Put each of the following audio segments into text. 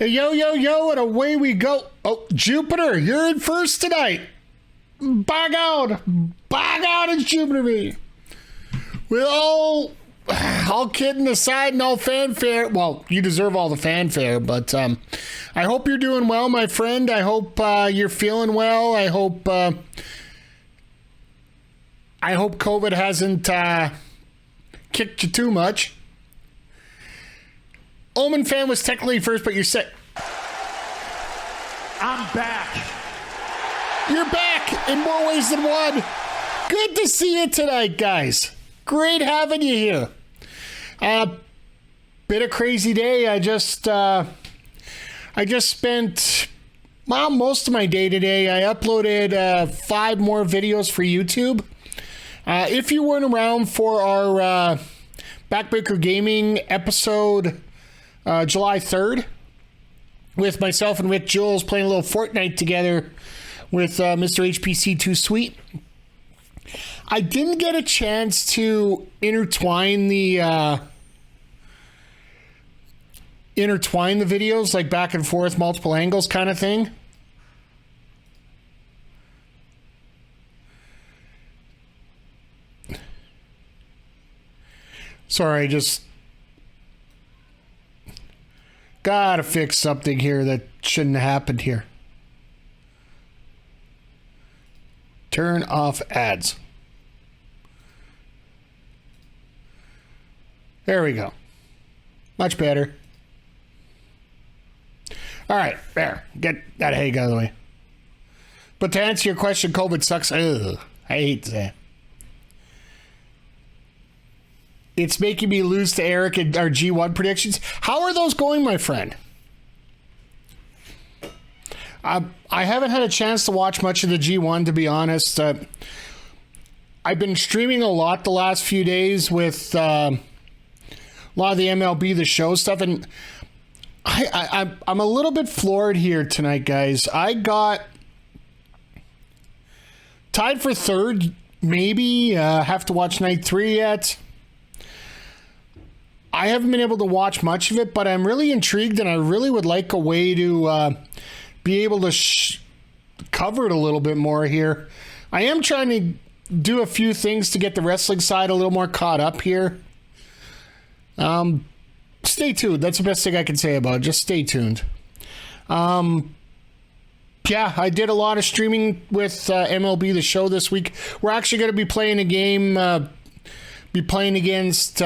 Yo, yo, yo, and away we go. Oh, Jupiter, you're in first tonight. Bog out, it's Jupiter me. With all kidding aside and all fanfare, well, you deserve all the fanfare, but I hope you're doing well, my friend. I hope you're feeling well. I hope COVID hasn't kicked you too much. Omen fan was technically first, but you're sick. I'm back. You're back in more ways than one. Good to see you tonight, guys. Great having you here. Bit of crazy day. I just spent most of my day today. I uploaded 5 more videos for YouTube. If you weren't around for our Backbreaker Gaming episode July 3rd with myself and Rick Jules playing a little Fortnite together with Mr. HPC 2 Sweet, I didn't get a chance to intertwine the videos, like back and forth, multiple angles kind of thing. Sorry, I just gotta fix something here that shouldn't have happened here. Turn off ads. There we go. Much better. All right, there. Get that hang out of the way. But to answer your question, COVID sucks. Ugh, I hate that. It's making me lose to Eric and our G1 predictions. How are those going, my friend? I haven't had a chance to watch much of the G1, to be honest. I've been streaming a lot the last few days with a lot of the MLB The Show stuff, and I'm a little bit floored here tonight, guys. I got tied for third, maybe. Have to watch night 3 yet. I haven't been able to watch much of it, but I'm really intrigued, and I really would like a way to be able to cover it a little bit more here. I am trying to do a few things to get the wrestling side a little more caught up here. Stay tuned. That's the best thing I can say about it. Just stay tuned. Yeah, I did a lot of streaming with MLB The Show this week. We're actually going to be playing a game, be playing against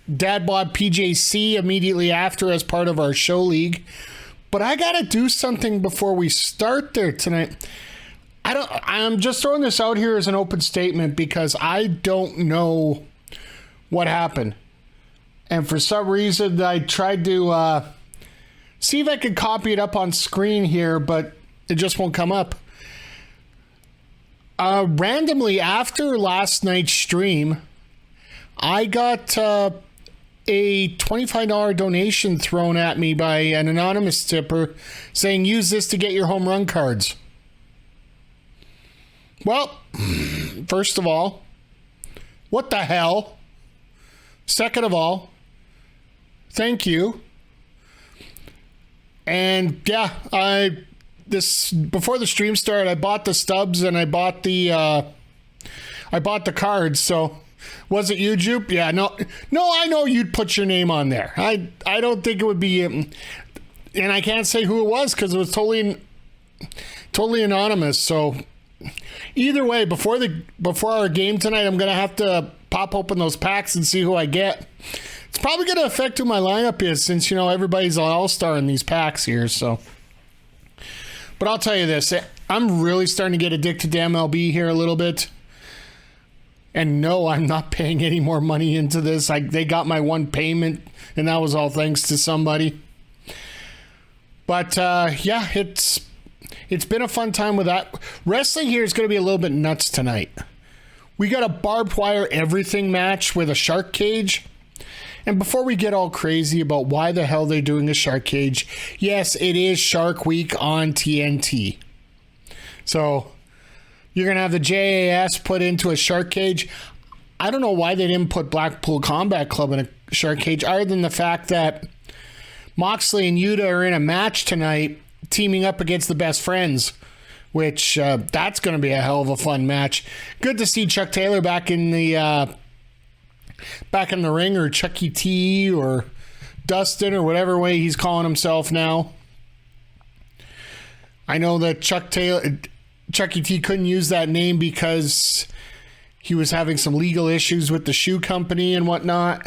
Dadbod PJC immediately after as part of our show league. But I got to do something before we start there tonight. I'm just throwing this out here as an open statement because I don't know what happened. And for some reason, I tried to see if I could copy it up on screen here, but it just won't come up. Randomly, after last night's stream, I got a $25 donation thrown at me by an anonymous tipper saying, use this to get your home run cards. Well, first of all, what the hell? Second of all, thank you. And yeah, before the stream started, I bought the stubs and I bought the cards. So was it you, Jupe? Yeah, no, I know you'd put your name on there. I don't think it would be, and I can't say who it was because it was totally anonymous. So either way, before our game tonight, I'm gonna have to pop open those packs and see who I get. It's probably gonna affect who my lineup is since everybody's an all-star in these packs here. So, but I'll tell you this: I'm really starting to get addicted to MLB here a little bit. And no, I'm not paying any more money into this. They got my one payment, and that was all thanks to somebody. But yeah, it's been a fun time with that. Wrestling here is going to be a little bit nuts tonight. We got a Barbed Wire Everything match with a shark cage. And before we get all crazy about why the hell they're doing a shark cage, yes, it is Shark Week on TNT. So you're going to have the JAS put into a shark cage. I don't know why they didn't put Blackpool Combat Club in a shark cage, other than the fact that Moxley and Yuta are in a match tonight, teaming up against the Best Friends, which that's going to be a hell of a fun match. Good to see Chuck Taylor back in the ring, or Chucky T, or Dustin, or whatever way he's calling himself now. I know that Chucky T couldn't use that name because he was having some legal issues with the shoe company and whatnot.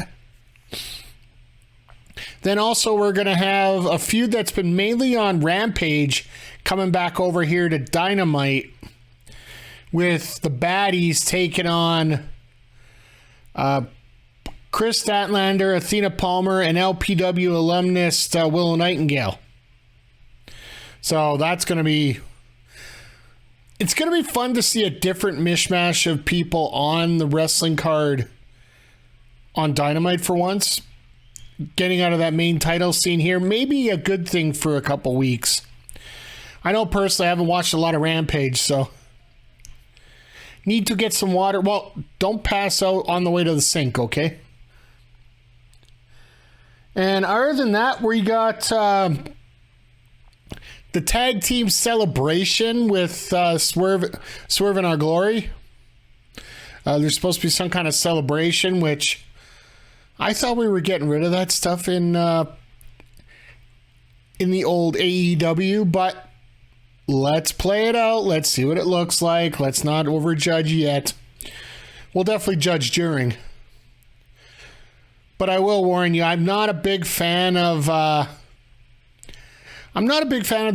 Then also we're going to have a feud that's been mainly on Rampage coming back over here to Dynamite, with the baddies taking on Chris Statlander, Athena Palmer, and LPW alumnus Willow Nightingale. So that's going to be... It's going to be fun to see a different mishmash of people on the wrestling card on Dynamite for once. Getting out of that main title scene here may be a good thing for a couple weeks. I know personally I haven't watched a lot of Rampage, so need to get some water. Well, don't pass out on the way to the sink, okay? And other than that, we got the tag team celebration with Swerve in Our Glory. There's supposed to be some kind of celebration, which I thought we were getting rid of that stuff in the old AEW, but let's play it out. Let's see what it looks like. Let's not overjudge yet. We'll definitely judge during. But I will warn you, I'm not a big fan of the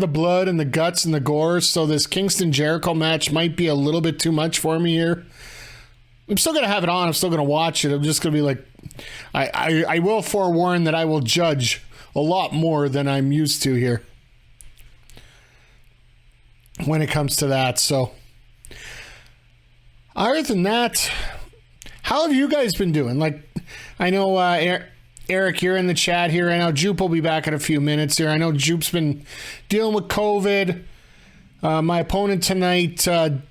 blood and the guts and the gore, so this Kingston Jericho match might be a little bit too much for me here. I'm still going to have it on. I'm still going to watch it. I'm just going to be like, I will forewarn that I will judge a lot more than I'm used to here when it comes to that. So, other than that, how have you guys been doing? Like, I know Eric, you're in the chat here. I know Jupe will be back in a few minutes here. I know Jupe's been dealing with COVID. My opponent tonight, Deb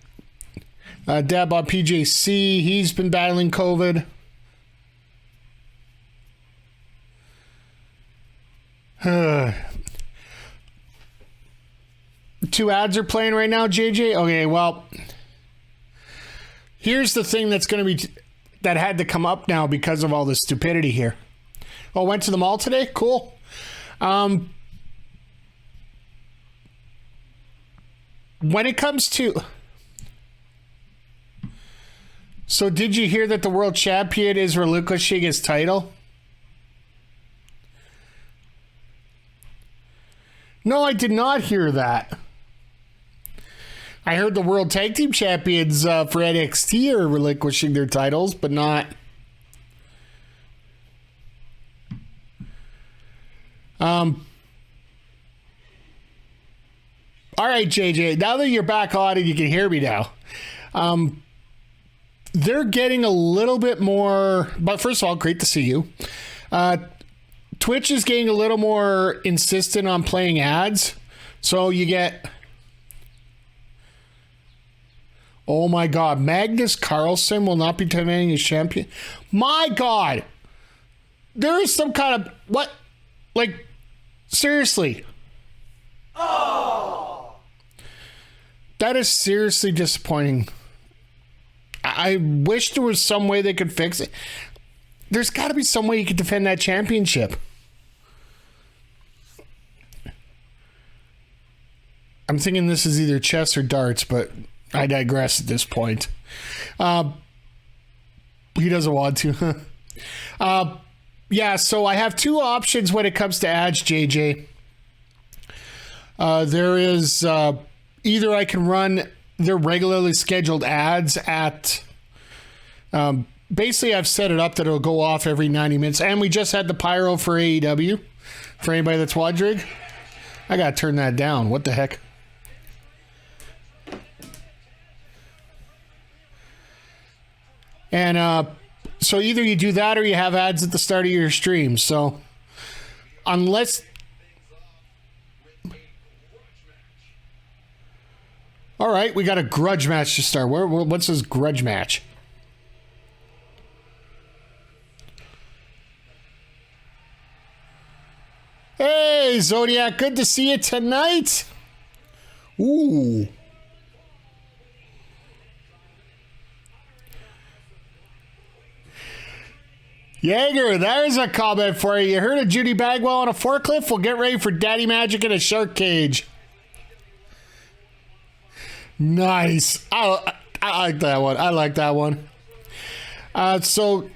on PJC, he's been battling COVID. Two ads are playing right now, JJ? Okay, well, here's the thing that's going to be... that had to come up now because of all the stupidity here. Oh, went to the mall today? Cool. When it comes to... So did you hear that the world champion is relinquishing his title? No, I did not hear that. I heard the world tag team champions for NXT are relinquishing their titles, but not... All right, JJ, now that you're back on and you can hear me now, they're getting a little bit more, but first of all, great to see you. Twitch is getting a little more insistent on playing ads. So you get, oh my God, Magnus Carlsen will not be defending as champion. My God, there is some kind of, what? Like, seriously. Oh, that is seriously disappointing. I wish there was some way they could fix it. There's got to be some way you could defend that championship. I'm thinking this is either chess or darts, but I digress at this point. He doesn't want to. Yeah, so I have two options when it comes to ads, JJ. There is either I can run their regularly scheduled ads at... basically, I've set it up that it'll go off every 90 minutes. And we just had the pyro for AEW. For anybody that's wondering. I got to turn that down. What the heck? And so either you do that or you have ads at the start of your stream. So unless... All right, we got a grudge match to start. What's this grudge match? Hey, Zodiac, good to see you tonight. Ooh. Jaeger, there's a comment for you. You heard of Judy Bagwell on a forklift? Well, get ready for Daddy Magic in a shark cage. Nice. I like that one. I like that one. So,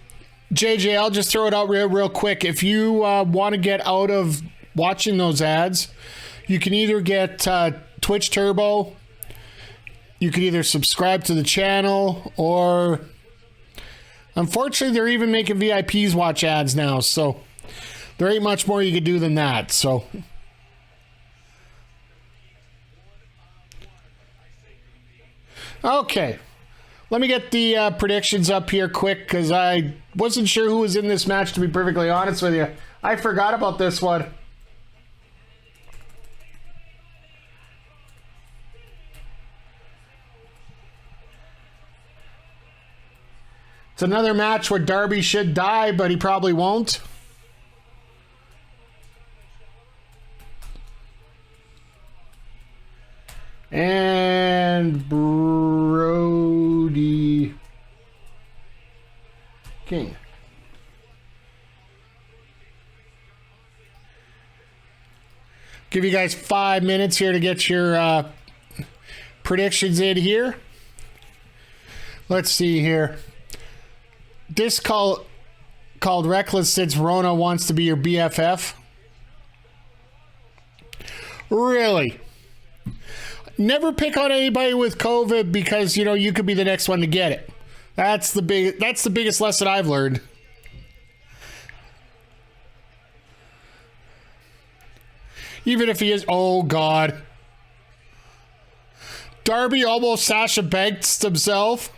JJ, I'll just throw it out real quick. If you want to get out of watching those ads, you can either get Twitch Turbo, you can either subscribe to the channel, or unfortunately, they're even making VIPs watch ads now, so there ain't much more you can do than that. So, okay, let me get the predictions up here quick, because I wasn't sure who was in this match, to be perfectly honest with you. I forgot about this one. It's another match where Darby should die, but he probably won't. And Brody King. Give you guys 5 minutes here to get your predictions in here. Let's see here. This called Reckless since Rona wants to be your BFF. Really? Never pick on anybody with COVID, because you know you could be the next one to get it. That's the biggest lesson I've learned. Even if he is, oh God. Darby almost Sasha Banks himself.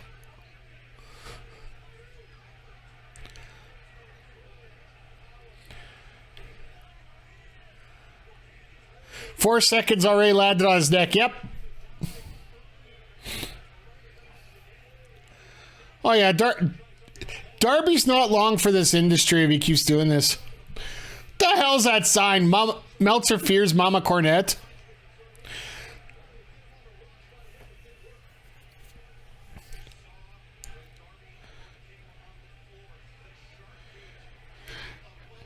Four seconds already landed on his neck. Yep. Oh, yeah. Darby's not long for this industry if he keeps doing this. The hell's that sign? Meltzer fears Mama Cornette.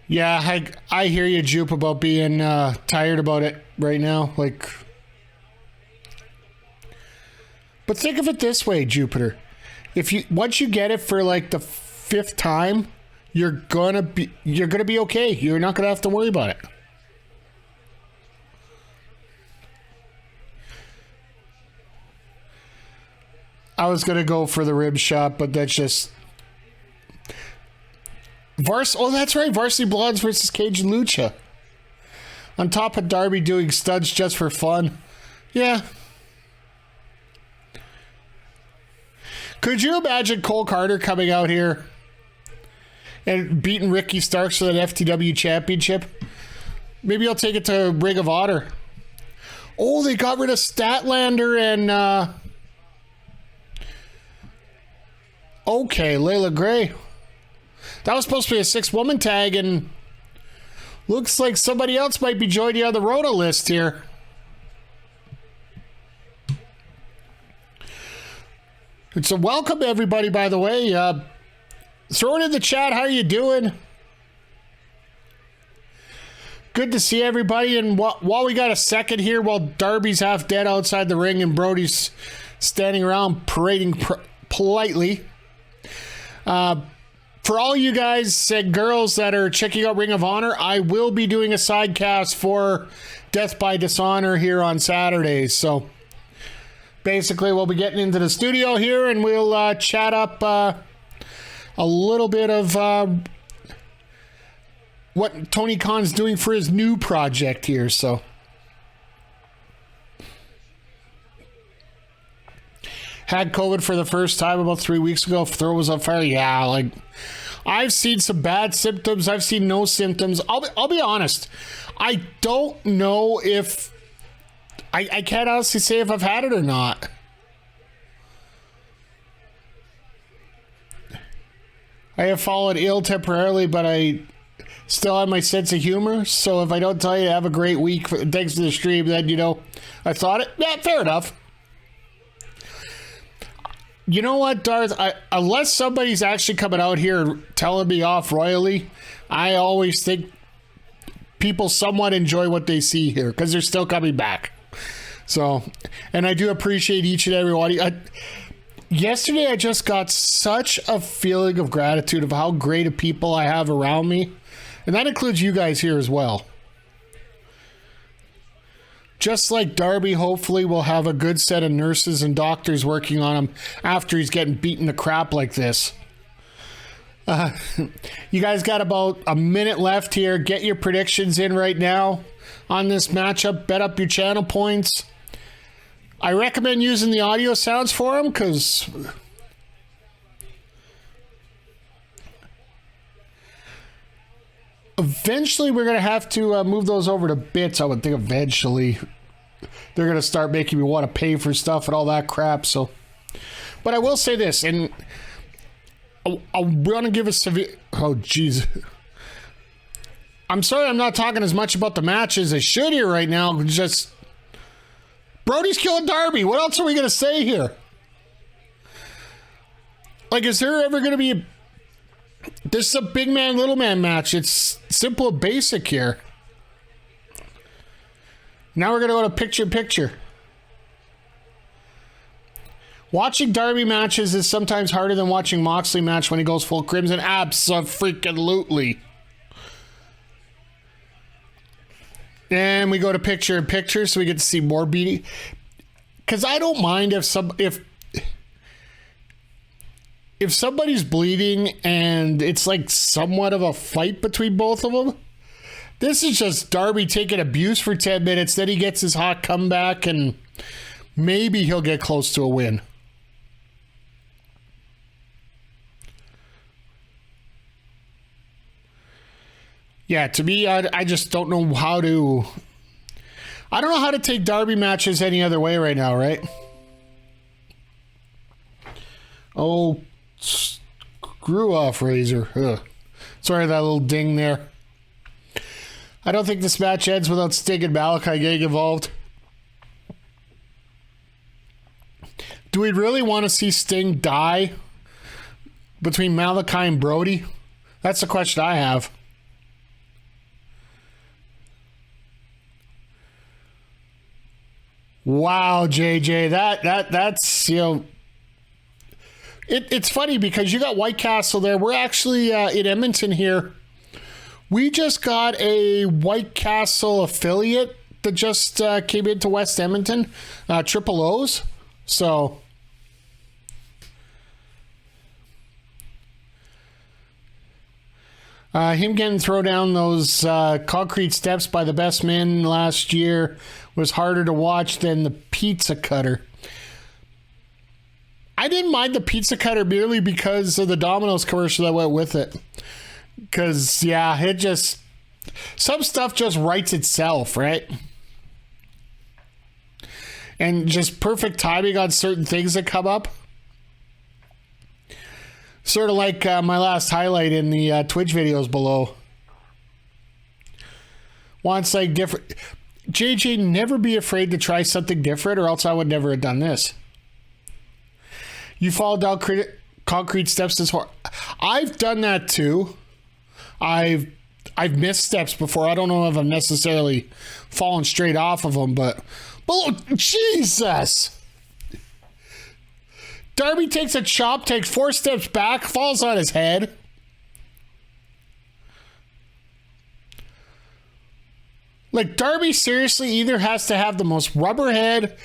Yeah, I hear you, Jupe, about being tired about it right now. Like, but think of it this way, Jupiter. If you once you get it for like the 5th time, you're gonna be okay. You're not gonna have to worry about it. I was gonna go for the rib shot, but that's just. Oh, that's right. Varsity Blondes versus Cajun Lucha. On top of Darby doing studs just for fun. Yeah. Could you imagine Cole Carter coming out here and beating Ricky Starks for that FTW championship? Maybe I'll take it to Ring of Honor. Oh, they got rid of Statlander and okay, Layla Gray. That was supposed to be a 6-woman tag, and looks like somebody else might be joining you on the Rona list here. And so welcome, everybody, by the way. Throw it in the chat. How are you doing? Good to see everybody. And while we got a second here, while Darby's half dead outside the ring and Brody's standing around parading politely, for all you guys and girls that are checking out Ring of Honor, I will be doing a sidecast for Death by Dishonor here on Saturdays. So basically, we'll be getting into the studio here and we'll chat up a little bit of what Tony Khan's doing for his new project here. So had COVID for the first time about 3 weeks ago. Throat was on fire. Yeah, like I've seen some bad symptoms. I've seen no symptoms. I'll be honest. I don't know if I can't honestly say if I've had it or not. I have fallen ill temporarily, but I still have my sense of humor. So if I don't tell you to have a great week, thanks to the stream, then, you know, I thought it. Yeah, fair enough. You know what, Darth? Unless somebody's actually coming out here telling me off royally, I always think people somewhat enjoy what they see here because they're still coming back. So, and I do appreciate each and every one. Yesterday, I just got such a feeling of gratitude of how great of people I have around me. And that includes you guys here as well. Just like Darby, hopefully will have a good set of nurses and doctors working on him after he's getting beaten to crap like this. You guys got about a minute left here. Get your predictions in right now on this matchup. Bet up your channel points. I recommend using the audio sounds for them because eventually we're going to have to move those over to bits. I would think eventually they're going to start making me want to pay for stuff and all that crap. So, but I will say this, and I want to give a severe... Oh, jeez. I'm sorry I'm not talking as much about the match as I should here right now. Just... Brody's killing Darby. What else are we going to say here? Like, is there ever going to be... This is a big man, little man match. It's simple and basic here. Now we're going to go to picture-in-picture. Watching Darby matches is sometimes harder than watching Moxley match when he goes full crimson. Abso-freaking-lutely. And we go to picture-in-picture so we get to see more beating. Because I don't mind if somebody's bleeding and it's like somewhat of a fight between both of them. This is just Darby taking abuse for 10 minutes. Then he gets his hot comeback and maybe he'll get close to a win. Yeah, to me, I just don't know how to... I don't know how to take Darby matches any other way right now, right? Oh, screw off, Razor. Ugh. Sorry, that little ding there. I don't think this match ends without Sting and Malachi getting involved. Do we really want to see Sting die between Malachi and Brody? That's the question I have. Wow, JJ, that's, you know, it's funny because you got White Castle there. We're actually in Edmonton here. We just got a White Castle affiliate that just came into West Edmonton, Triple O's. So, him getting thrown down those concrete steps by the best man last year was harder to watch than the pizza cutter. I didn't mind the pizza cutter merely because of the Domino's commercial that went with it. Because, yeah, it just... Some stuff just writes itself, right? And just perfect timing on certain things that come up. Sort of like my last highlight in the Twitch videos below. Wants like different... JJ, never be afraid to try something different or else I would never have done this. You fall down concrete steps this hard. I've done that too. I've missed steps before. I don't know if I've necessarily fallen straight off of them, but Jesus! Darby takes a chop, takes 4 steps back, falls on his head. Like, Darby seriously either has to have the most rubber head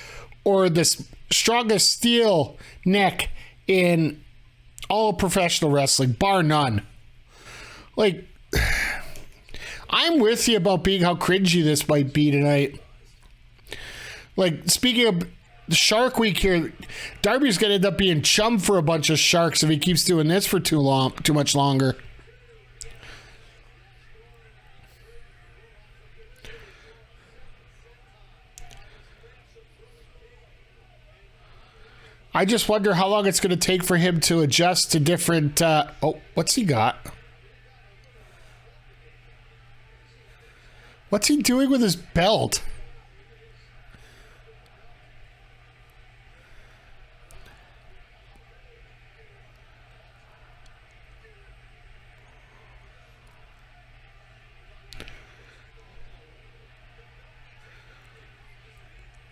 or the strongest steel neck in all professional wrestling, bar none. Like, I'm with you about being how cringy this might be tonight. Like, speaking of Shark Week here, Darby's going to end up being chum for a bunch of sharks if he keeps doing this for too much longer. I just wonder how long it's going to take for him to adjust to different... oh, what's he got? What's he doing with his belt?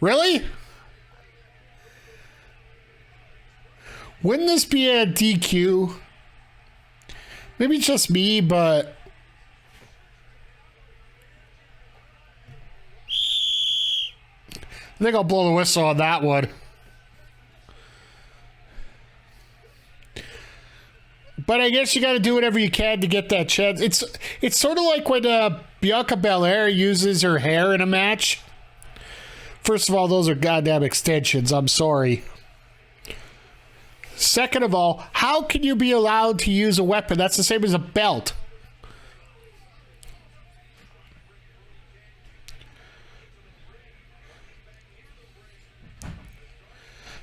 Really? Wouldn't this be a DQ? Maybe just me, but... I think I'll blow the whistle on that one. But I guess you got to do whatever you can to get that chance. It's sort of like when Bianca Belair uses her hair in a match. First of all, those are goddamn extensions. I'm sorry. Second of all, how can you be allowed to use a weapon? That's the same as a belt.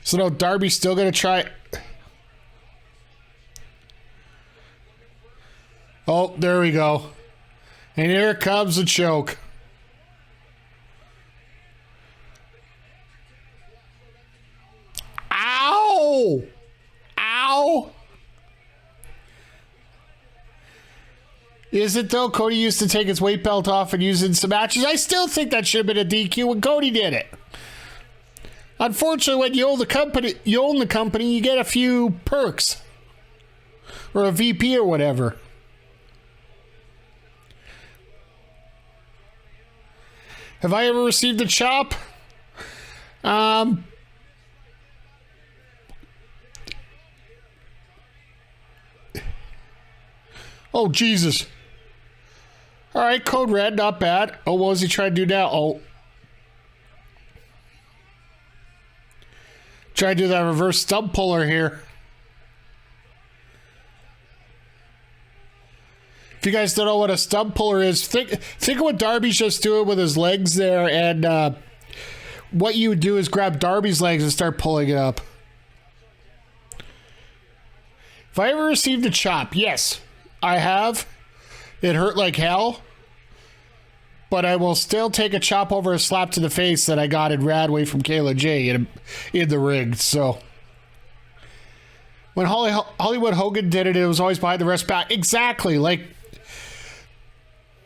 So no, Darby's still going to try. Oh, there we go. And here comes the choke. Ow! Ow! Is it though? Cody used to take his weight belt off and use it in some matches. I still think that should have been a DQ when Cody did it. Unfortunately, when you own the company, you get a few perks. Or a VP or whatever. Have I ever received a chop? Oh, Jesus. All right, Code Red, not bad. Oh, what was he trying to do now? Oh. Try to do that reverse stump puller here. If you guys don't know what a stump puller is, think of what Darby's just doing with his legs there, and what you would do is grab Darby's legs and start pulling it up. If I ever received a chop, yes, I have. It hurt like hell. But I will still take a chop over a slap to the face that I got in Radway from Kayla J in the ring. So when Hollywood Hogan did it, it was always behind the ref's back. Exactly. Like,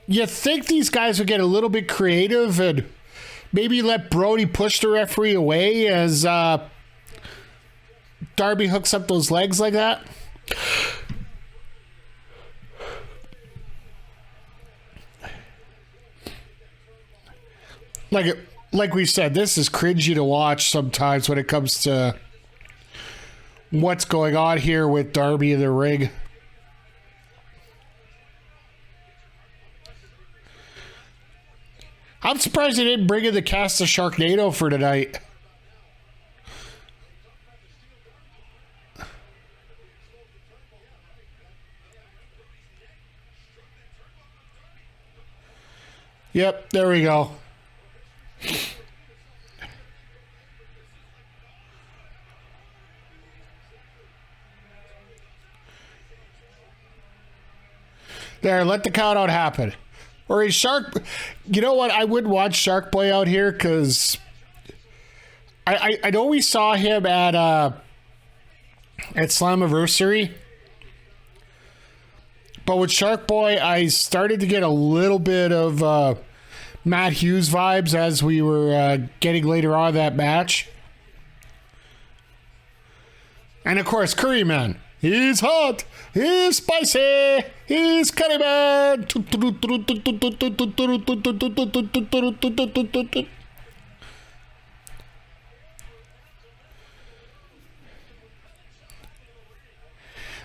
you think these guys would get a little bit creative and maybe let Brody push the referee away as Darby hooks up those legs like that? Like we said, this is cringy to watch sometimes when it comes to what's going on here with Darby in the ring. I'm surprised they didn't bring in the cast of Sharknado for tonight. Yep, there we go. There, let the count out happen. Or is Shark... You know what? I wouldn't watch Shark Boy out here because I know we saw him at Slammiversary. But with Shark Boy, I started to get a little bit of Matt Hughes vibes as we were getting later on that match. And of course, Curryman. He's hot. He's spicy. He's Curryman.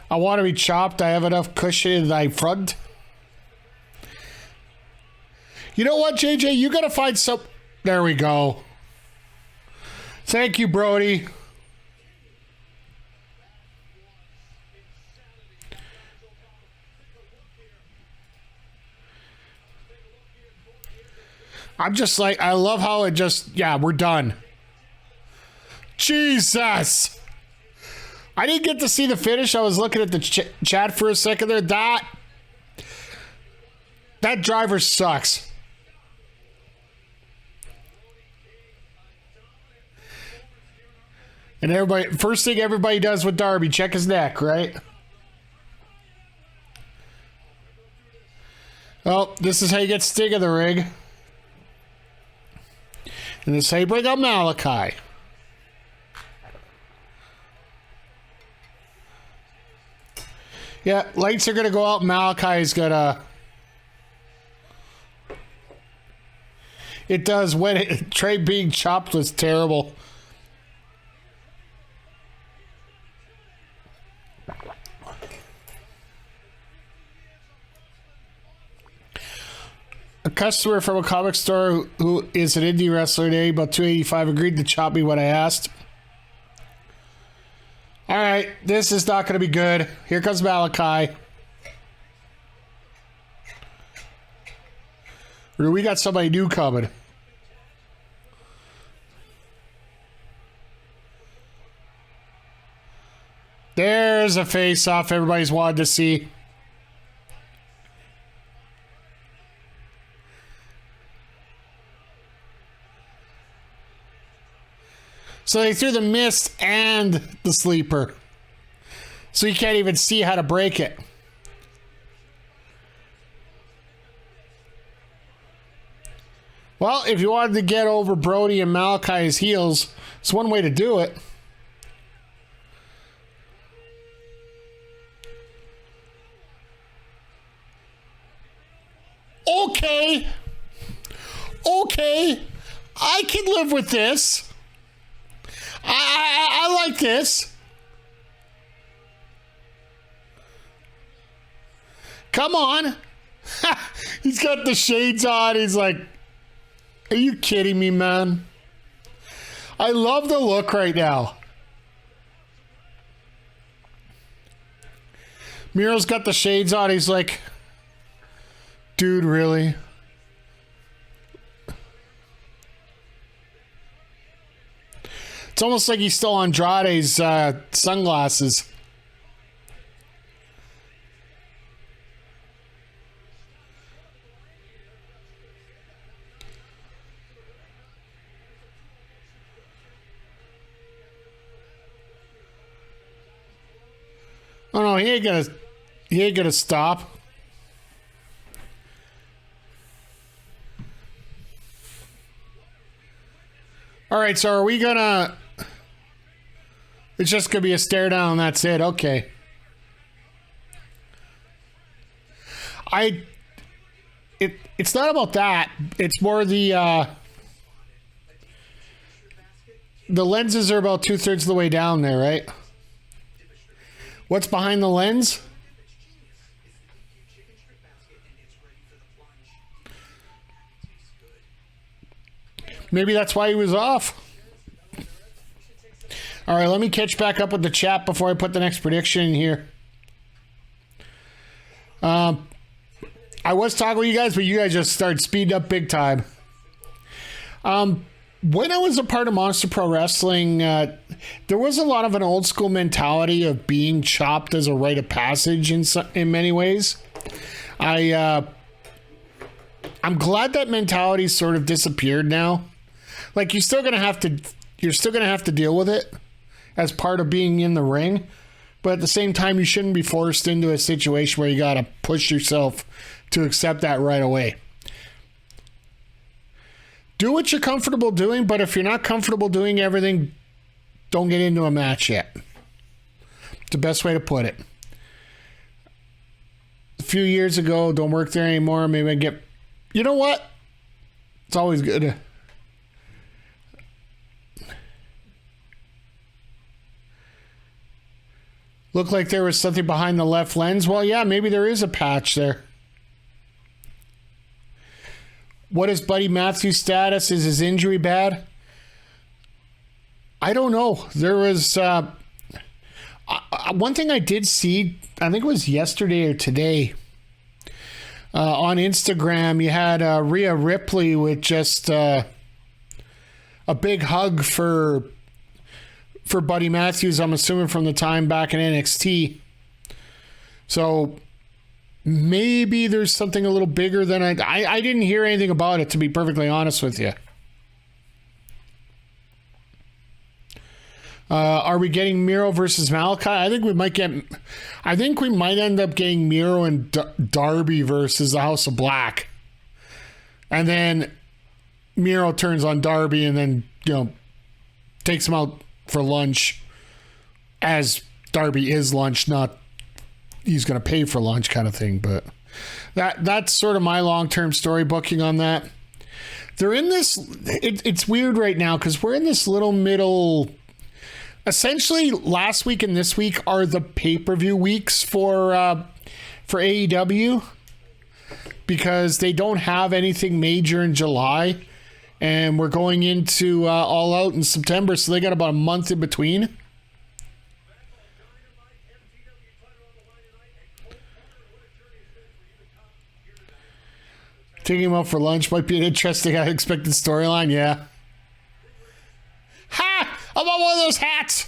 I want to be chopped. I have enough cushion in my front. You know what, JJ? You got to find some... There we go. Thank you, Brody. I'm just like, I love how it just, yeah, we're done. Jesus. I didn't get to see the finish. I was looking at the chat for a second there. That driver sucks. And everybody, first thing everybody does with Darby, check his neck, right? Oh, this is how you get Sting in the ring. And this is how you bring out Malachi. Yeah, lights are going to go out. Malachi's going to... It does. Trey being chopped was terrible. A customer from a comic store who is an indie wrestler today, about 285, agreed to chop me when I asked. All right, this is not going to be good. Here comes Malachi. Or we got somebody new coming. There's a face-off everybody's wanted to see. So they threw the mist and the sleeper. So you can't even see how to break it. Well, if you wanted to get over Brody and Malachi's heels, it's one way to do it. Okay. Okay. I can live with this. I like this. Come on. He's got the shades on. He's like, are you kidding me, man? I love the look right now. Miro's got the shades on. He's like, dude, really? It's almost like he's still Andrade's sunglasses. Oh no, he ain't gonna stop. All right, so are we gonna... It's just going to be a stare down, that's it. Okay. It's not about that. It's more the lenses are about 2/3 of the way down there, right? What's behind the lens? Maybe that's why he was off. All right, let me catch back up with the chat before I put the next prediction in here. I was talking with you guys, but you guys just started speeding up big time. When I was a part of Monster Pro Wrestling, there was a lot of an old school mentality of being chopped as a rite of passage in many ways. I'm glad that mentality sort of disappeared now. Like you're still gonna have to deal with it as part of being in the ring, but at the same time, you shouldn't be forced into a situation where you gotta push yourself to accept that right away. Do what you're comfortable doing, but if you're not comfortable doing everything, don't get into a match yet. It's the best way to put it. A few years ago, don't work there anymore. Maybe I get... You know what? It's always good. Looked like there was something behind the left lens. Well, yeah, maybe there is a patch there. What is Buddy Matthews' status? Is his injury bad? I don't know. There was one thing I did see, I think it was yesterday or today, on Instagram. You had Rhea Ripley with just a big hug for Buddy Matthews, I'm assuming from the time back in NXT. So maybe there's something a little bigger than I didn't hear anything about it, to be perfectly honest with you. Are we getting Miro versus Malachi? I think we might end up getting Miro and Darby versus the House of Black. And then Miro turns on Darby and then, takes him out for lunch, as Darby is lunch, not he's going to pay for lunch kind of thing. But that's sort of my long-term story booking on that. They're in this, it's weird right now because we're in this little middle. Essentially, last week and this week are the pay-per-view weeks for AEW, because they don't have anything major in July, and we're going into All Out in September, so they got about a month in between. Taking him out for lunch might be an interesting, unexpected storyline, yeah. Ha! I want one of those hats!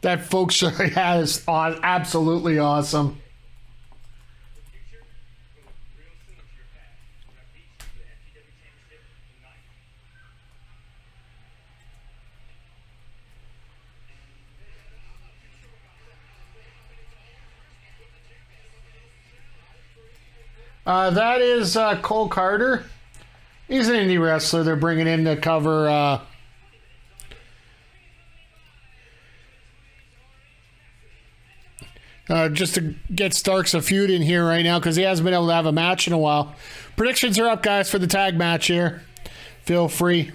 That folk show is absolutely awesome. That is Cole Carter. He's an indie wrestler they're bringing in to cover just to get Starks a feud in here right now, because he hasn't been able to have a match in a while. Predictions are up, guys, for the tag match here. Feel free.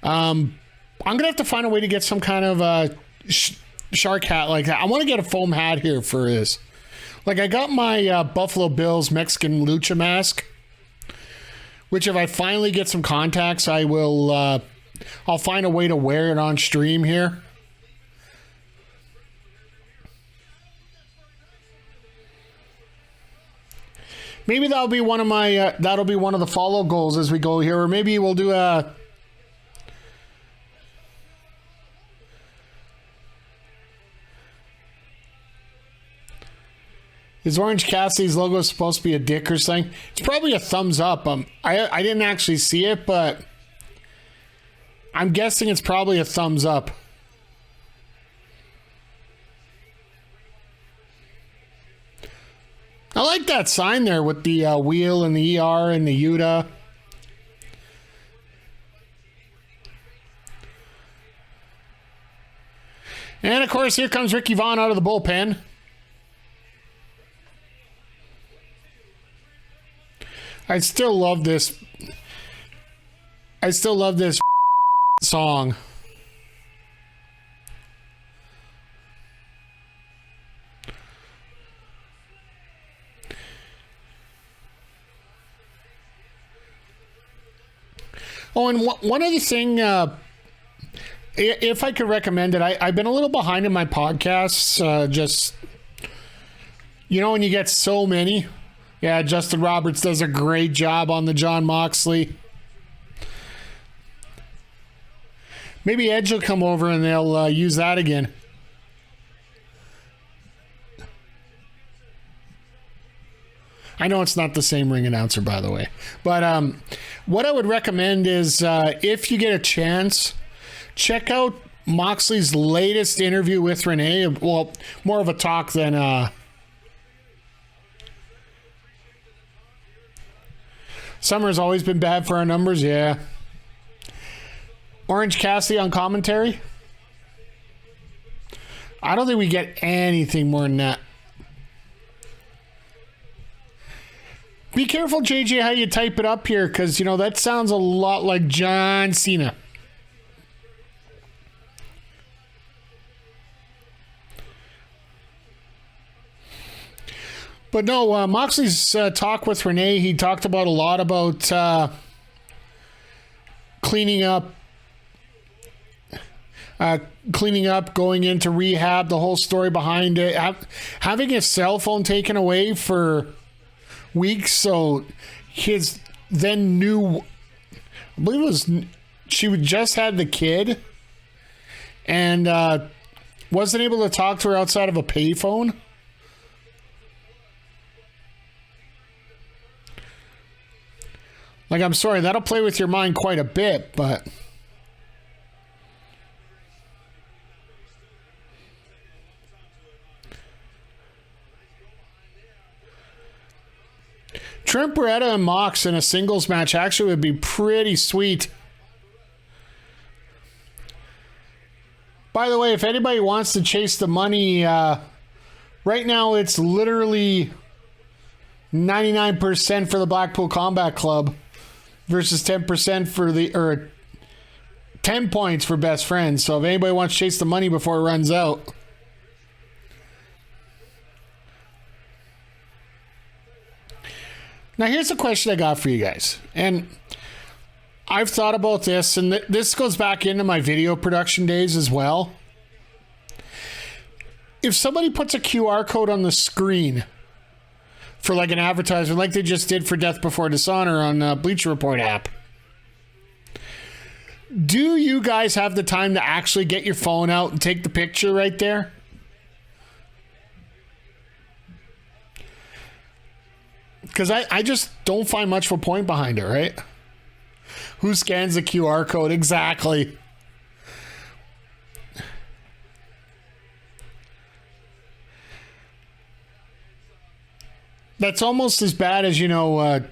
I'm going to have to find a way to get some kind of shark hat like that. I want to get a foam hat here for this. Like, I got my Buffalo Bills Mexican lucha mask, which if I finally get some contacts, I'll find a way to wear it on stream here. Maybe that'll be one of my that'll be one of the follow goals as we go here, or maybe we'll do a. Is Orange Cassidy's logo supposed to be a dick or something? It's probably a thumbs up. I didn't actually see it, but I'm guessing it's probably a thumbs up. I like that sign there with the wheel and the ER and the Yuta. And of course, here comes Ricky Vaughn out of the bullpen. I still love this song. Oh, and one other thing, if I could recommend it, I've been a little behind in my podcasts. Just, when you get so many. Yeah, Justin Roberts does a great job on the Jon Moxley. Maybe Edge will come over and they'll use that again. I know it's not the same ring announcer, by the way. But what I would recommend is if you get a chance, check out Moxley's latest interview with Renee. Well, more of a talk than... Summer's always been bad for our numbers, yeah. Orange Cassidy on commentary. I don't think we get anything more than that. Be careful, JJ, how you type it up here, because, that sounds a lot like John Cena. But no, Moxley's talk with Renee, he talked about a lot about cleaning up, going into rehab, the whole story behind it, having his cell phone taken away for weeks, so his then new I believe it was, she just had the kid and wasn't able to talk to her outside of a payphone. Like, I'm sorry, that'll play with your mind quite a bit, but... Trent Beretta and Mox in a singles match actually would be pretty sweet. By the way, if anybody wants to chase the money, right now it's literally 99% for the Blackpool Combat Club versus 10% for the, or 10 points for Best Friends. So if anybody wants to chase the money before it runs out. Now, here's a question I got for you guys. And I've thought about this, and this goes back into my video production days as well. If somebody puts a QR code on the screen for like an advertisement, like they just did for Death Before Dishonor on Bleacher Report app, do you guys have the time to actually get your phone out and take the picture right there? Because I just don't find much of a point behind it, right? Who scans the QR code? Exactly. That's almost as bad as, you know,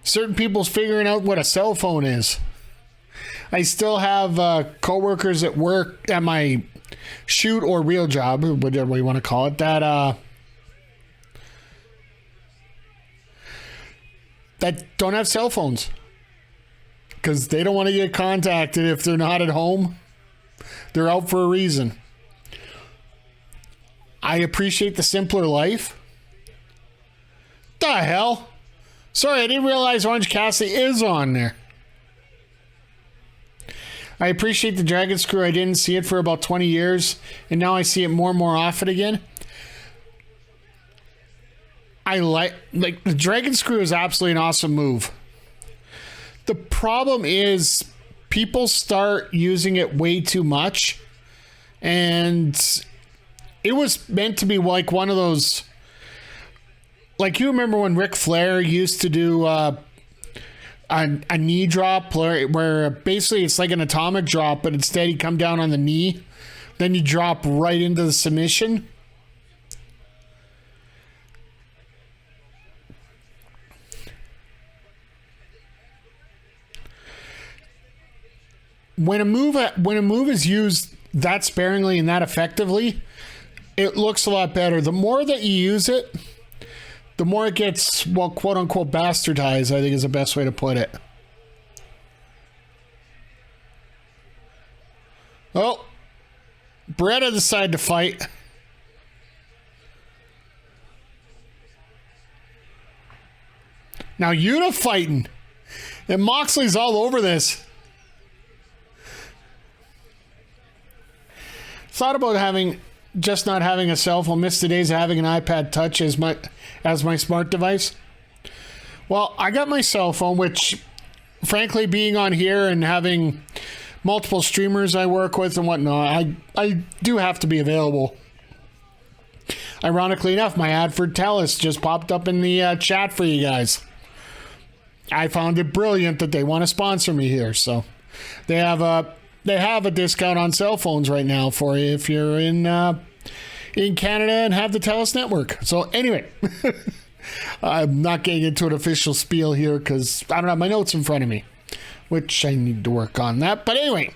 certain people's figuring out what a cell phone is. I still have coworkers at work, at my shoot or real job, whatever you want to call it, that don't have cell phones because they don't want to get contacted if they're not at home. They're out for a reason. I appreciate the simpler life. The hell? Sorry, I didn't realize Orange Cassidy is on there. I appreciate the Dragon Screw. I didn't see it for about 20 years, and now I see it more and more often again. I like the Dragon Screw is absolutely an awesome move. The problem is people start using it way too much, and it was meant to be like one of those, like, you remember when Ric Flair used to do a knee drop where basically it's like an atomic drop, but instead you come down on the knee, then you drop right into the submission. When a move is used that sparingly and that effectively, it looks a lot better. The more that you use it, the more it gets, well, quote unquote, bastardized, I think is the best way to put it. Oh, Beretta decided to fight. Now Yuta fighting, and Moxley's all over this. Thought about not having a cell phone. Missed the days of having an iPad Touch as my smart device. Well, I got my cell phone, which, frankly, being on here and having multiple streamers I work with and whatnot, I do have to be available. Ironically enough, my ad for Telus just popped up in the chat for you guys. I found it brilliant that they want to sponsor me here, so they have a discount on cell phones right now for you if you're in Canada and have the Telus network. So anyway, I'm not getting into an official spiel here because I don't have my notes in front of me, which I need to work on that. But anyway,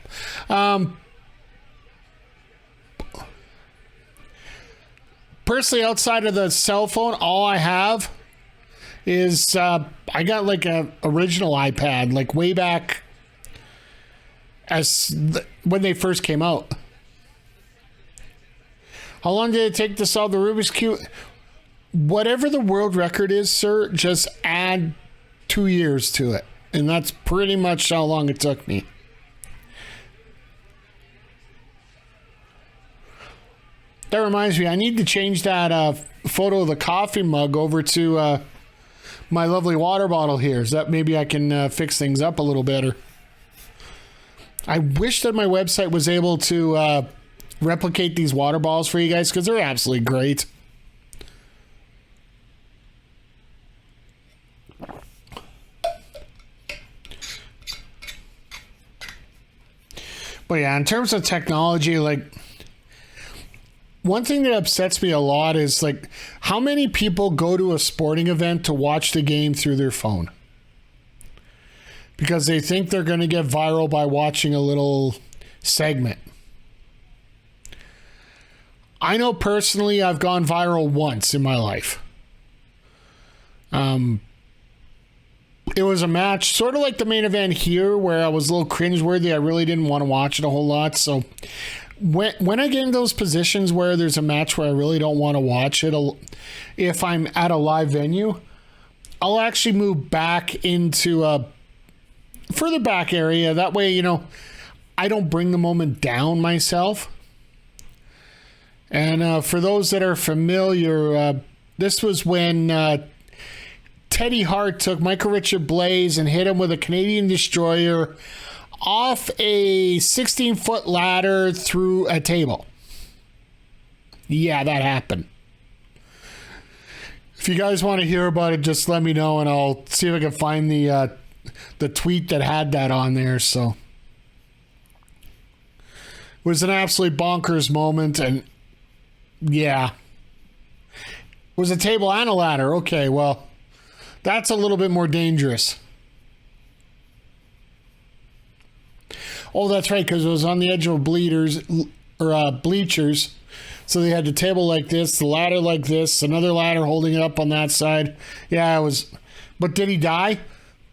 personally, outside of the cell phone, all I have is I got like a original iPad, like way back when they first came out. How long did it take to solve the Rubik's Cube? Whatever the world record is, sir, just add 2 years to it. And that's pretty much how long it took me. That reminds me, I need to change that photo of the coffee mug over to my lovely water bottle here. Is that maybe I can fix things up a little better? I wish that my website was able to replicate these water bottles for you guys, because they're absolutely great. But yeah, in terms of technology, like, one thing that upsets me a lot is, like, how many people go to a sporting event to watch the game through their phone? Because they think they're going to get viral by watching a little segment. I know personally I've gone viral once in my life. It was a match, sort of like the main event here, where I was a little cringeworthy. I really didn't want to watch it a whole lot. So when I get in those positions where there's a match where I really don't want to watch it, if I'm at a live venue, I'll actually move back into a further back area. That way, you know, I don't bring the moment down myself. And for those that are familiar, this was when Teddy Hart took Michael Richard Blaze and hit him with a Canadian Destroyer off a 16-foot ladder through a table. Yeah, that happened. If you guys want to hear about it, just let me know, and I'll see if I can find the tweet that had that on there. So it was an absolutely bonkers moment, and yeah. It was a table and a ladder. Okay, well, that's a little bit more dangerous. Oh, that's right, because it was on the edge of bleachers. So they had the table like this, the ladder like this, another ladder holding it up on that side. Yeah, it was. But did he die?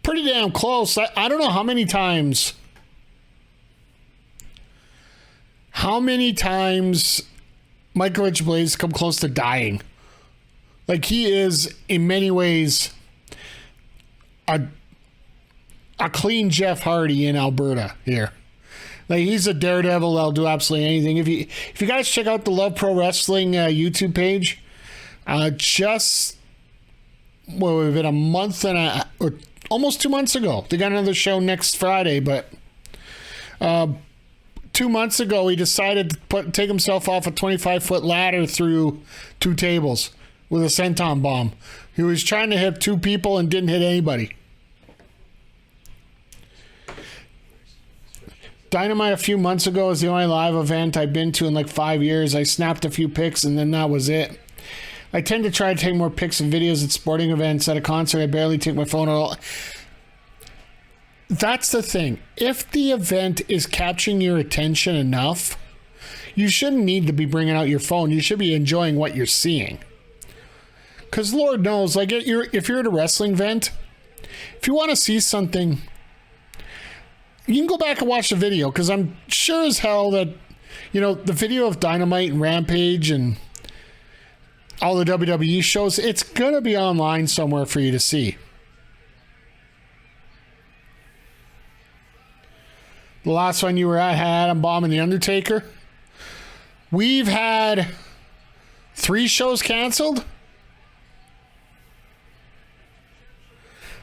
Pretty damn close. I don't know how many times. How many times Michael Richard Blaze come close to dying? Like, he is, in many ways, a clean Jeff Hardy in Alberta here. Like, he's a daredevil that'll do absolutely anything. If you guys check out the Love Pro Wrestling YouTube page, just we've been a month and or almost 2 months ago. They got another show next Friday, but 2 months ago he decided to take himself off a 25-foot ladder through 2 tables with a senton bomb. He was trying to hit 2 people and didn't hit anybody. Dynamite a few months ago is the only live event I've been to in like 5 years. I snapped a few pics and then that was it. I tend to try to take more pics and videos at sporting events. At a concert, I barely take my phone at all. That's the thing. If the event is capturing your attention enough, you shouldn't need to be bringing out your phone. You should be enjoying what you're seeing. Because Lord knows, like, if you're at a wrestling event, if you want to see something, you can go back and watch the video, because I'm sure as hell that, you know, the video of Dynamite and Rampage and all the WWE shows, it's going to be online somewhere for you to see. The last one you were at had Adam Bomb and The Undertaker. We've had 3 shows canceled.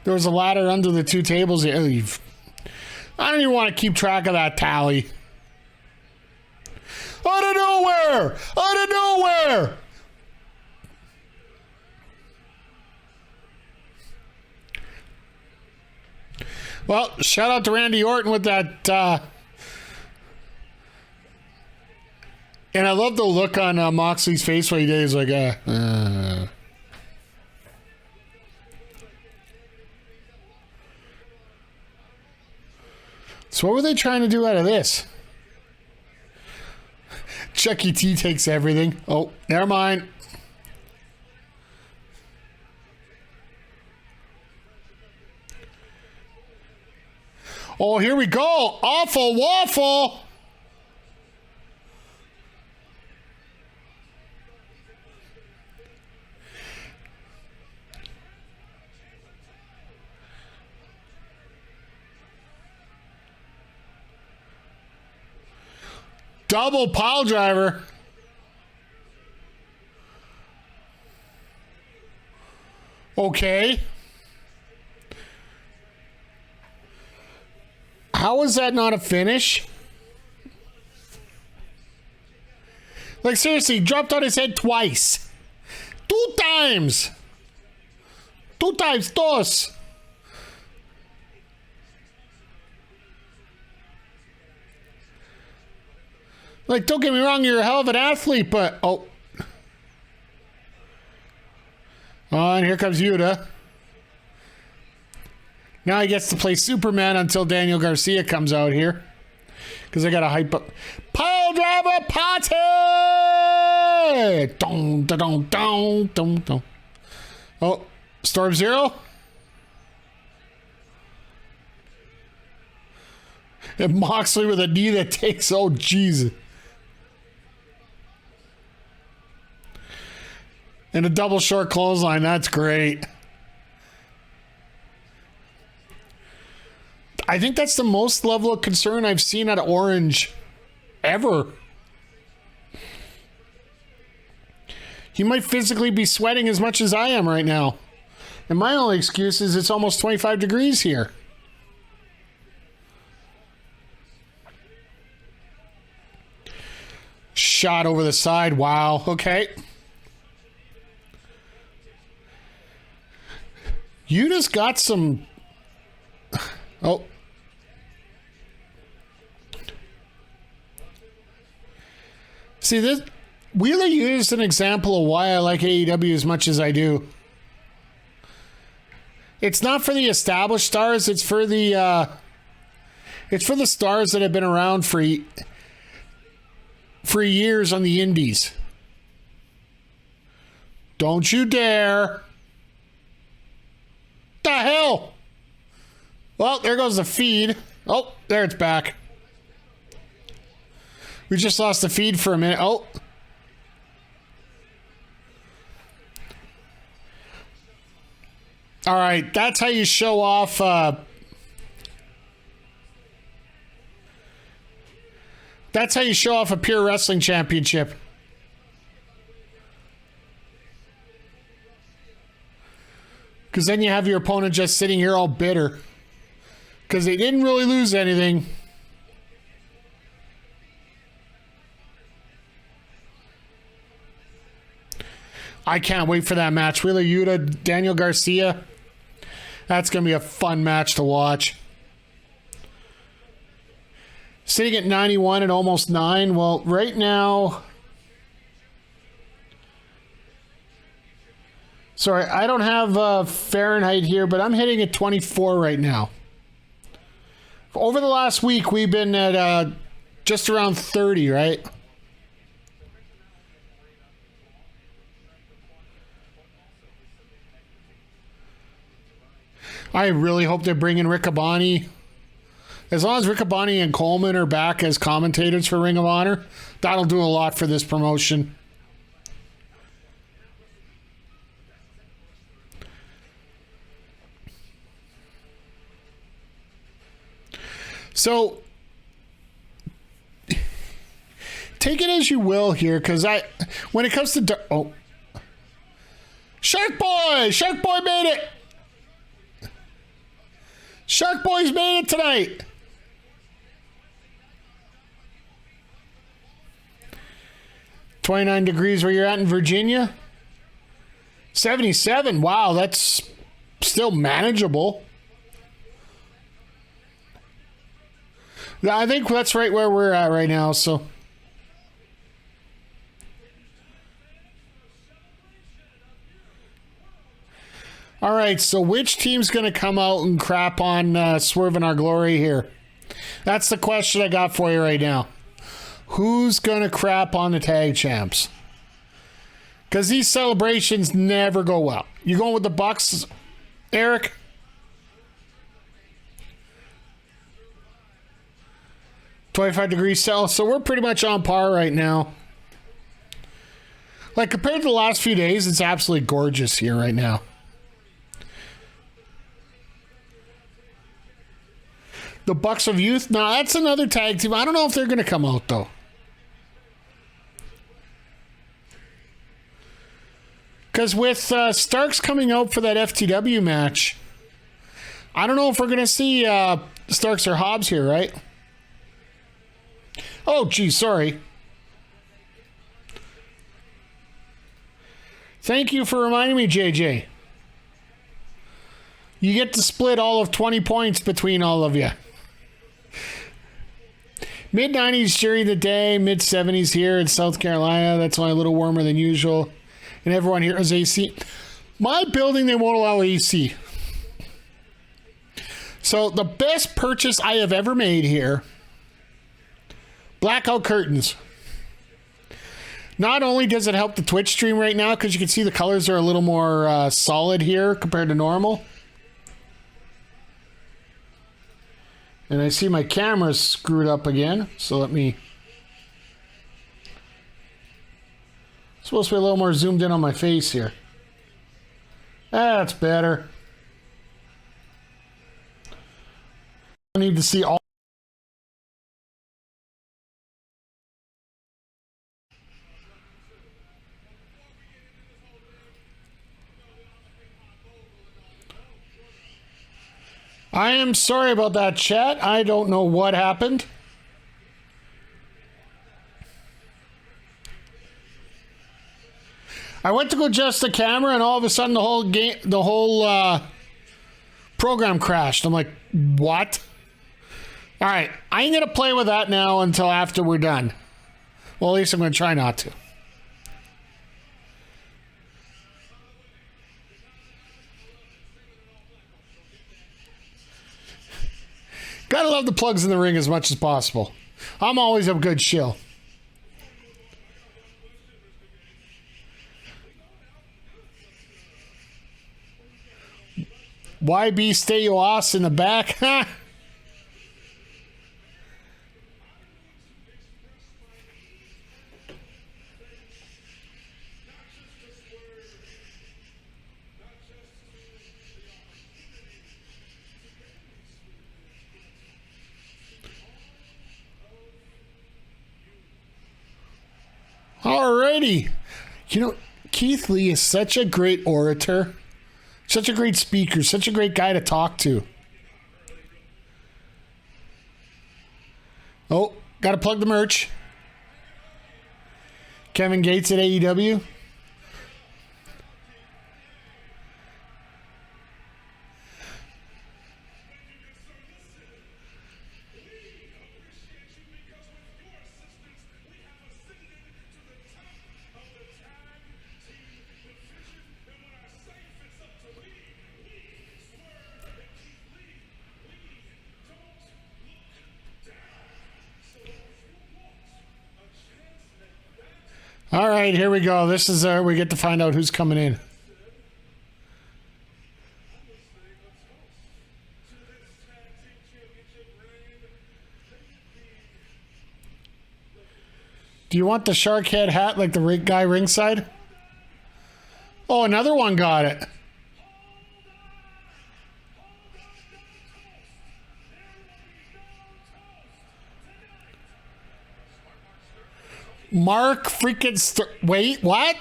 There was a ladder under the 2 tables. I don't even want to keep track of that tally. Out of nowhere! Out of nowhere! Well, shout out to Randy Orton with that. And I love the look on Moxley's face when he did. He's like, So what were they trying to do out of this? Chuck E. T takes everything. Oh, never mind. Oh, here we go. Awful waffle. Double pile driver. Okay. How is that not a finish? Like, seriously, dropped on his head twice. 2 times. 2 times, dos. Like, don't get me wrong, you're a hell of an athlete, but... Oh, and here comes Yuta. Now he gets to play Superman until Daniel Garcia comes out here. Because I got to hype up. Pile driver party! Dun, dun, dun, dun, dun, dun. Oh, Storm Zero? And Moxley with a knee that takes... Oh, Jesus. And a double short clothesline. That's great. I think that's the most level of concern I've seen out of Orange ever. He might physically be sweating as much as I am right now. And my only excuse is it's almost 25 degrees here. Shot over the side. Wow. Okay. You just got some... Oh. See, this... Wheeler used an example of why I like AEW as much as I do. It's not for the established stars. It's for the stars that have been around for years on the indies. Don't you dare. The hell? Well, there goes the feed. Oh, there it's back. We just lost the feed for a minute. Oh. All right, that's how you show off that's how you show off a pure wrestling championship. Because then you have your opponent just sitting here all bitter. Because they didn't really lose anything. I can't wait for that match. Wheeler Yuta, Daniel Garcia. That's going to be a fun match to watch. Sitting at 91 and almost 9. Well, right now... Sorry, I don't have Fahrenheit here, but I'm hitting at 24 right now. Over the last week, we've been at just around 30, right? I really hope they bring in Riccaboni. As long as Riccaboni and Coleman are back as commentators for Ring of Honor, that'll do a lot for this promotion. So, take it as you will here, because when it comes to... Oh. Shark Boy! Shark Boy made it! Shark Boy's made it tonight! 29 degrees where you're at in Virginia? 77, wow, that's still manageable. I think that's right where we're at right now, so... All right, so which team's going to come out and crap on Swerve in Our Glory here? That's the question I got for you right now. Who's going to crap on the tag champs? Because these celebrations never go well. You going with the Bucks, Eric? $25 cell, so we're pretty much on par right now. Like, compared to the last few days, it's absolutely gorgeous here right now. The Bucks of Youth, no, that's another tag team. I don't know if they're going to come out, though. Because with Starks coming out for that FTW match, I don't know if we're going to see Starks or Hobbs here, right? Oh, geez, sorry. Thank you for reminding me, JJ. You get to split all of 20 points between all of you. Mid-90s during the day, mid-70s here in South Carolina. That's why a little warmer than usual. And everyone here has AC. My building, they won't allow AC. So the best purchase I have ever made here, blackout curtains. Not only does it help the Twitch stream right now, because you can see the colors are a little more solid here compared to normal. And I see my camera's screwed up again, so let me... It's supposed to be a little more zoomed in on my face here. That's better. I need to see all... I am sorry about that, chat. I don't know what happened. I went to go adjust the camera, and all of a sudden the whole program crashed. I'm like, what? All right, I ain't gonna play with that now until after we're done. Well, at least I'm gonna try not to. Gotta love the plugs in the ring as much as possible. I'm always a good shill. YB stay your ass in the back. Alrighty. You know, Keith Lee is such a great orator, such a great speaker, such a great guy to talk to. Oh, got to plug the merch. Kevin Gates at AEW. All right, here we go. This is we get to find out who's coming in. Do you want the shark head hat like the guy ringside? Oh, another one got it. Mark freaking... Wait, what?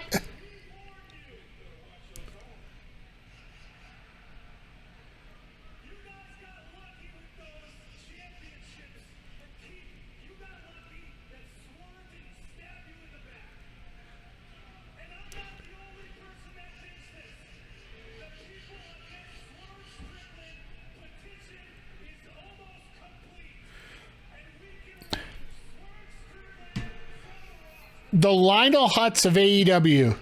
The Lionel Hutz of AEW.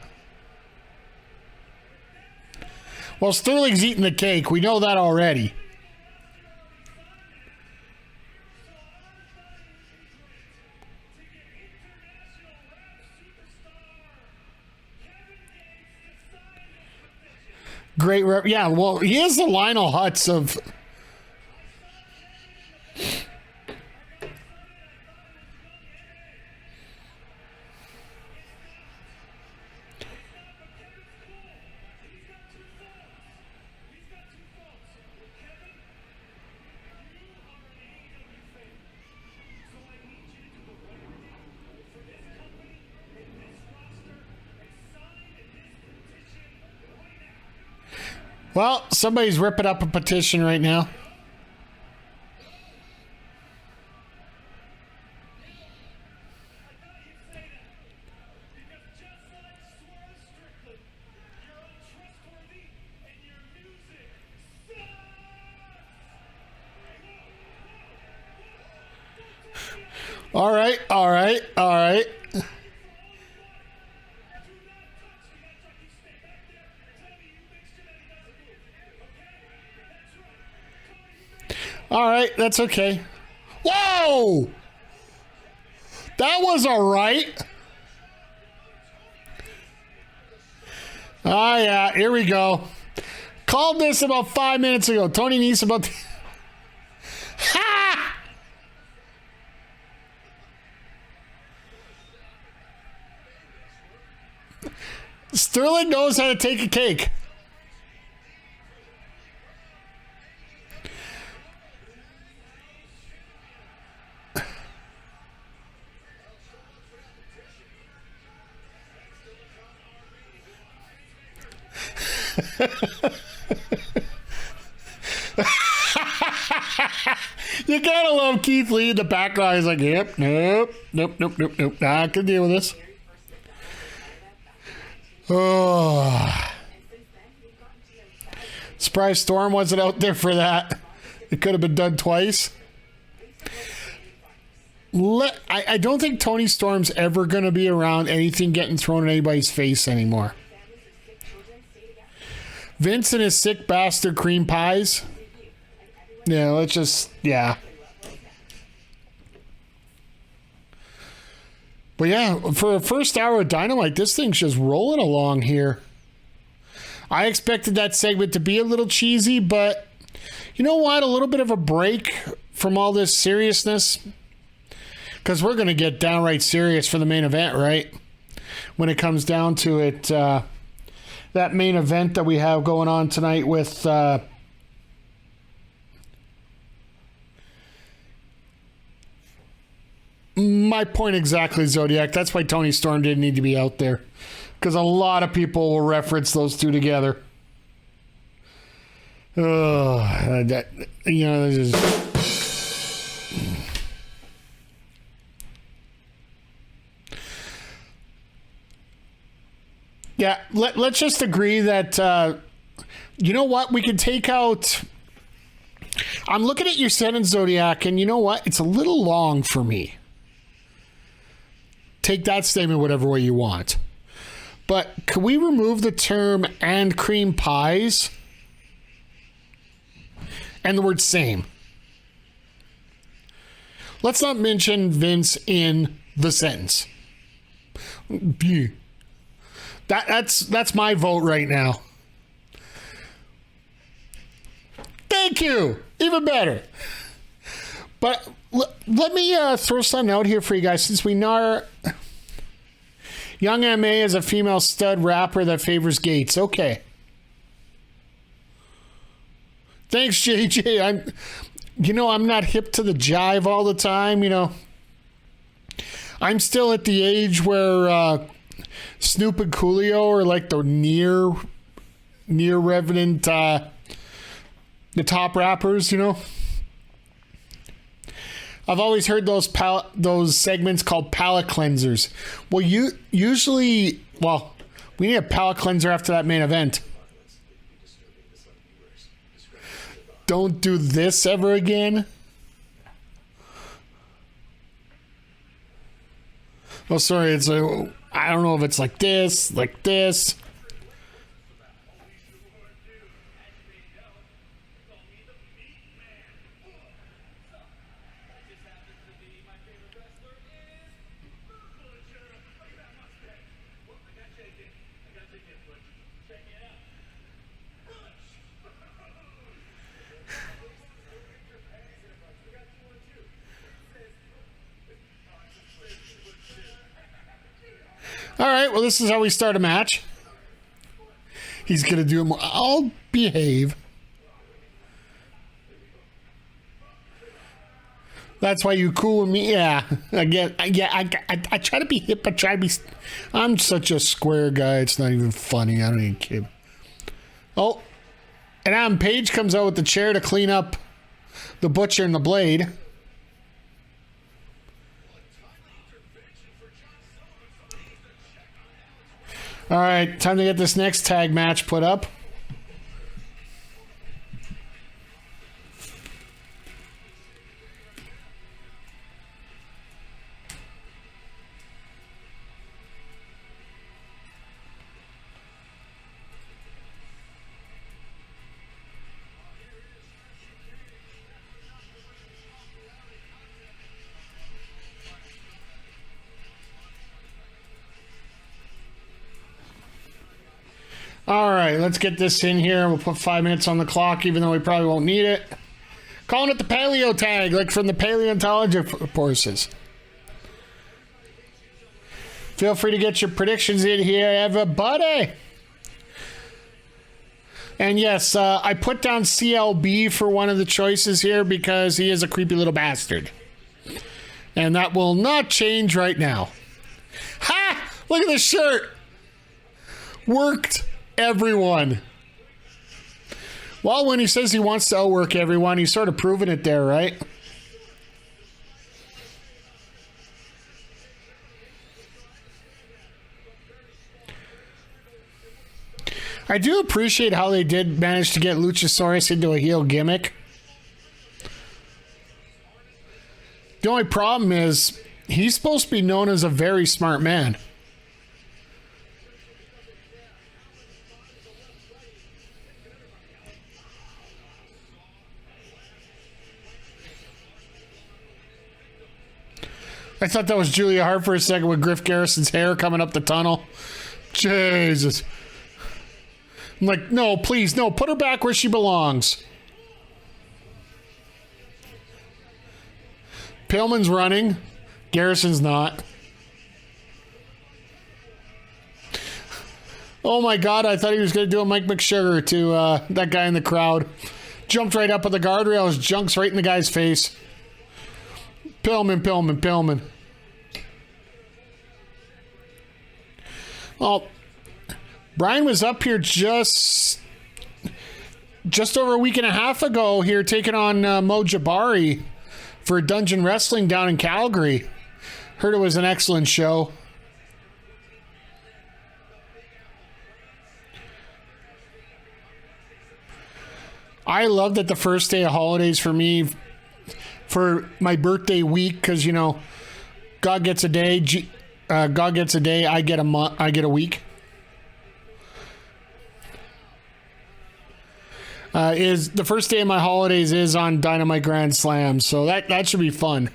Well, Sterling's eating the cake. We know that already. Great rep. Yeah, well, he is the Lionel Hutz of... Well, somebody's ripping up a petition right now. All right, all right, all right. All right, that's okay. Whoa! That was all right. Oh, yeah, here we go. Called this about 5 minutes ago. Tony Nese about... Ha! Sterling knows how to take a cake. You gotta love Keith Lee in the background. He's like, yep, nope. I can deal with this. Oh. Surprised Storm wasn't out there for that. It could have been done twice. I don't think Tony Storm's ever going to be around anything getting thrown in anybody's face anymore. Vince and his sick bastard cream pies. Yeah, let's just, yeah. But yeah, for a first hour of Dynamite, this thing's just rolling along here. I expected that segment to be a little cheesy, but you know what? A little bit of a break from all this seriousness. Because we're going to get downright serious for the main event, right? When it comes down to it, that main event that we have going on tonight with... my point exactly, Zodiac. That's why Tony Storm didn't need to be out there. Because a lot of people will reference those two together. This is... Yeah, let's just agree that, you know what? We can take out... I'm looking at your sentence, Zodiac, and you know what? It's a little long for me. Take that statement whatever way you want. But can we remove the term and cream pies? And the word same. Let's not mention Vince in the sentence. That's my vote right now. Thank you. Even better. But let me throw something out here for you guys. Since we know Young M.A. is a female stud rapper that favors gates. Okay. Thanks, JJ. I'm not hip to the jive all the time, I'm still at the age where Snoop and Coolio are like the near revenant the top rappers, I've always heard those segments called palate cleansers. Well, we need a palate cleanser after that main event. Don't do this ever again. Oh, sorry. I don't know if it's like this. All right, well, this is how we start a match. He's going to do it more. I'll behave. That's why you cool with me. Yeah, I try to be hip. I'm such a square guy. It's not even funny. I don't even care. Oh, and Adam Page comes out with the chair to clean up the Butcher and the Blade. All right, time to get this next tag match put up. All right, let's get this in here. We'll put 5 minutes on the clock, even though we probably won't need it. Calling it the paleo tag, like from the paleontology courses. Feel free to get your predictions in here, everybody. And yes, I put down CLB for one of the choices here because he is a creepy little bastard. And that will not change right now. Ha! Look at this shirt. Worked everyone. Well, when he says he wants to outwork everyone, he's sort of proving it there, right? I do appreciate how they did manage to get Luchasaurus into a heel gimmick. The only problem is he's supposed to be known as a very smart man. I thought that was Julia Hart for a second with Griff Garrison's hair coming up the tunnel. Jesus. I'm like, no, please, no, put her back where she belongs. Pillman's running. Garrison's not. Oh my God, I thought he was going to do a Mike McSugar to that guy in the crowd. Jumped right up at the guardrails, junks right in the guy's face. Pillman. Oh, Brian was up here just over a week and a half ago here taking on Mo Jabari for Dungeon Wrestling down in Calgary. Heard it was an excellent show. I love that the first day of holidays for me, for my birthday week, because, you know, God gets a day, God gets a day, I get a month, I get a week. Is the first day of my holidays is on Dynamite Grand Slam, so that should be fun.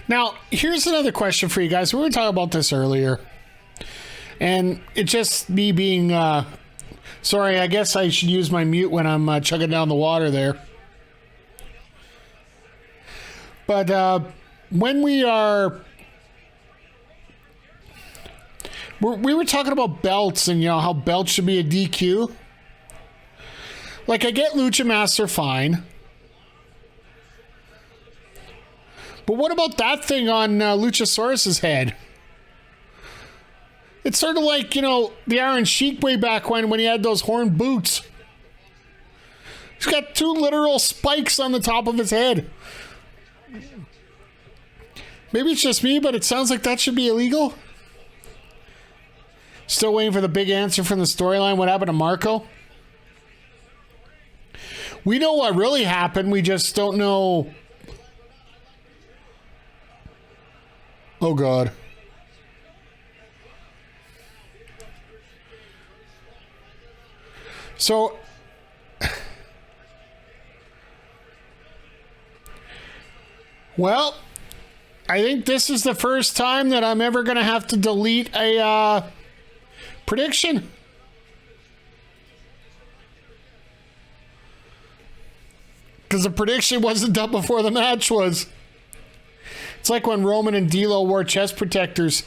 Now, here's another question for you guys. We were talking about this earlier, and it's just me being sorry, I guess I should use my mute when I'm chugging down the water there. But when we were talking about belts and, you know, how belts should be a DQ. Like, I get Lucha Master fine. But what about that thing on Luchasaurus's head? It's sort of like, you know, the Iron Sheik way back when he had those horn boots. He's got 2 literal spikes on the top of his head. Maybe it's just me, but it sounds like that should be illegal. Still waiting for the big answer from the storyline. What happened to Marco? We know what really happened. We just don't know. Oh, God. So, well, I think this is the first time that I'm ever going to have to delete a prediction. Because the prediction wasn't done before the match was. It's like when Roman and D'Lo wore chest protectors.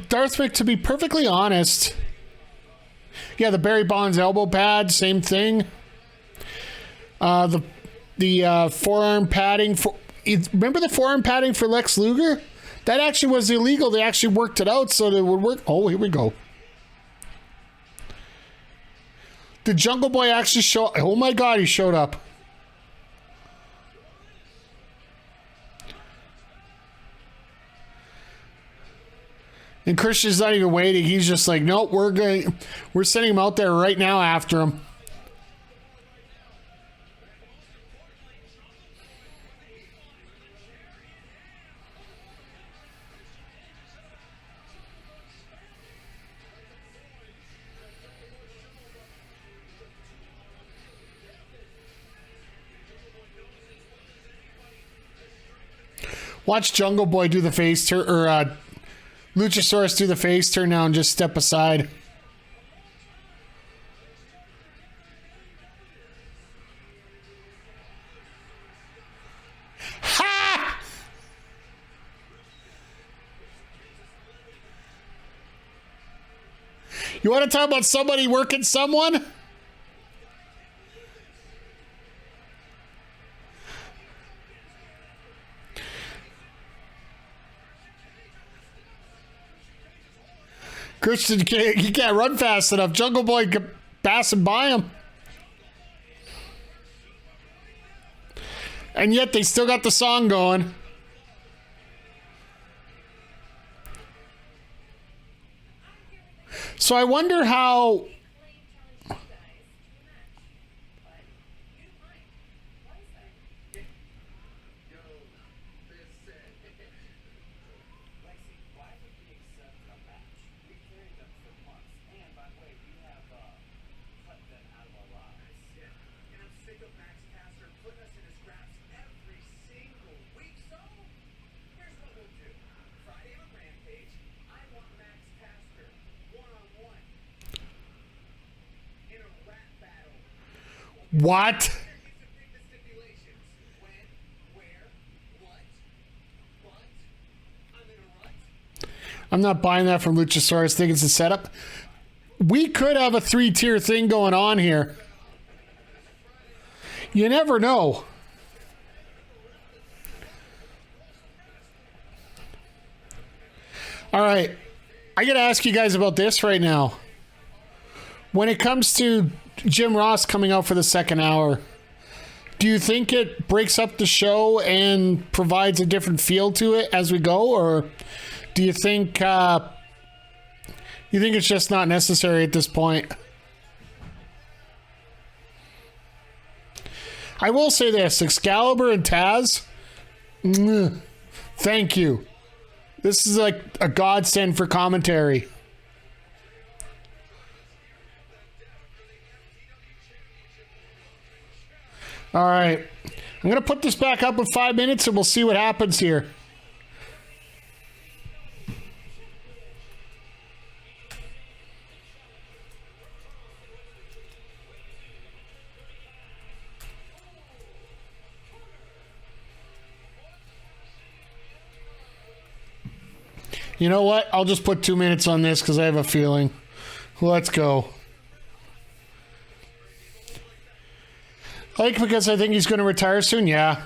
Darth Mick, to be perfectly honest, yeah, the Barry Bonds elbow pad, same thing. The forearm padding for, remember the forearm padding for Lex Luger? That actually was illegal. They actually worked it out so that it would work. Oh, here we go. Did Jungle Boy actually show? Oh my God, he showed up. And Christian's not even waiting. He's just like, nope, we're sending him out there right now after him. Watch Jungle Boy do the face turn, or Luchasaurus do the face turn now and just step aside. Ha! You want to talk about somebody working someone? Christian, he can't run fast enough. Jungle Boy passing by him. And yet they still got the song going. So I wonder how... What? I'm not buying that from Luchasaurus. I think it's a setup. We could have a 3-tier thing going on here. You never know. All right. I got to ask you guys about this right now. When it comes to Jim Ross coming out for the second hour, do you think it breaks up the show and provides a different feel to it as we go, or do you think it's just not necessary at this point? I will say this: Excalibur and Taz, thank you. This is like a godsend for commentary. All right. I'm going to put this back up in 5 minutes and we'll see what happens here. You know what? I'll just put 2 minutes on this because I have a feeling. Let's go. Like, because I think he's going to retire soon? Yeah.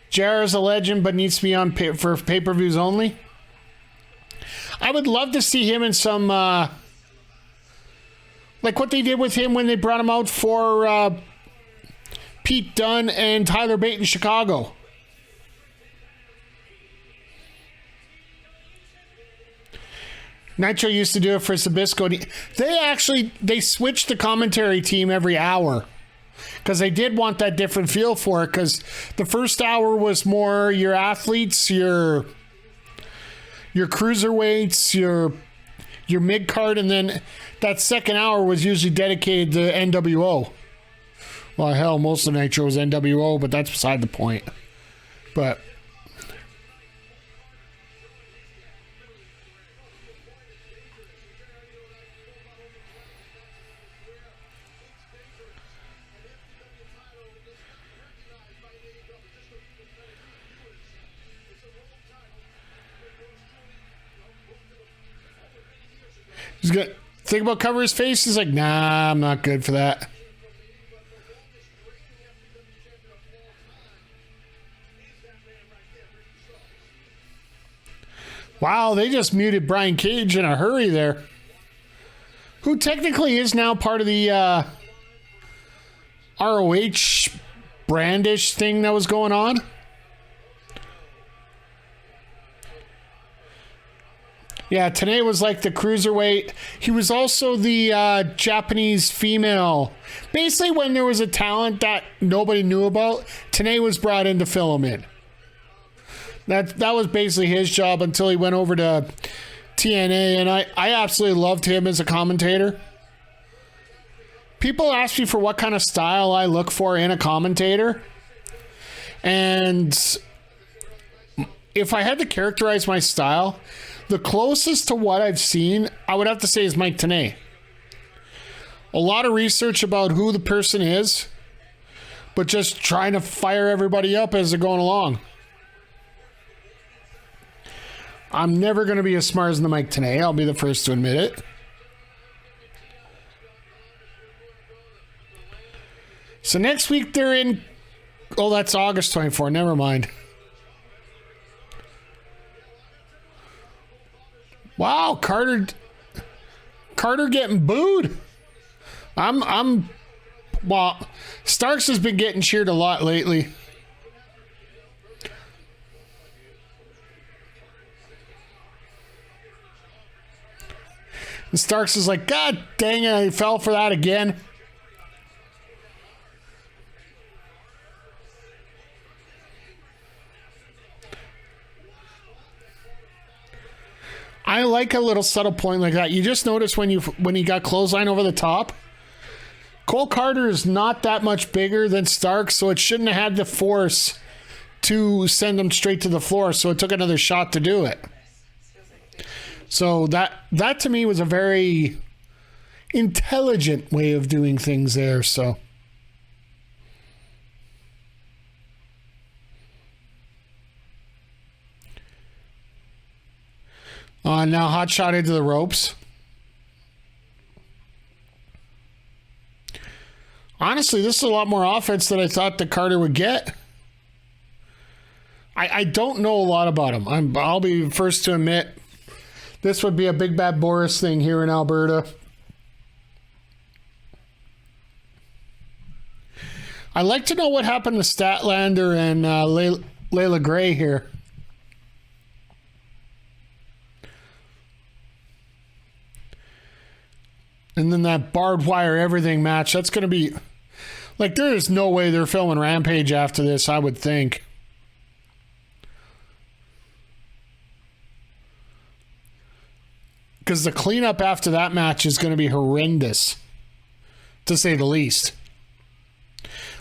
JR is a legend, but needs to be on for pay-per-views only. I would love to see him in some, like what they did with him when they brought him out for Pete Dunne and Tyler Bate in Chicago. Nitro used to do it for Sabisco. They switched the commentary team every hour. Because they did want that different feel for it. Because the first hour was more your athletes, your cruiserweights, your mid card, and then that second hour was usually dedicated to NWO. Well, hell, most of Nitro was NWO, but that's beside the point. But he's gonna think about cover his face. He's like, nah, I'm not good for that. Wow, they just muted Brian Cage in a hurry there. Who technically is now part of the ROH brandish thing that was going on. Yeah, Tenay was like the cruiserweight. He was also the Japanese female. Basically, when there was a talent that nobody knew about, Tenay was brought in to fill him in. That was basically his job until he went over to TNA, and I absolutely loved him as a commentator. People ask me for what kind of style I look for in a commentator, and if I had to characterize my style, the closest to what I've seen, I would have to say is Mike Tenay. A lot of research about who the person is, but just trying to fire everybody up as they're going along. I'm never going to be as smart as the Mike Tenay. I'll be the first to admit it. So next week they're in... Oh, that's August 24. Never mind. Wow, Carter getting booed. Well, Starks has been getting cheered a lot lately. And Starks is like, God dang it, I fell for that again. I like a little subtle point like that. You just notice when he got clothesline over the top, Cole Carter is not that much bigger than Starks, so it shouldn't have had the force to send him straight to the floor, so it took another shot to do it. So that to me was a very intelligent way of doing things there, so... Now hot shot into the ropes. Honestly, this is a lot more offense than I thought that Carter would get. I don't know a lot about him. I'll be the first to admit this would be a big bad Boris thing here in Alberta. I'd like to know what happened to Statlander and Layla Gray here. And then that Barbed Wire Everything match, that's going to be... Like, there is no way they're filming Rampage after this, I would think. Because the cleanup after that match is going to be horrendous, to say the least.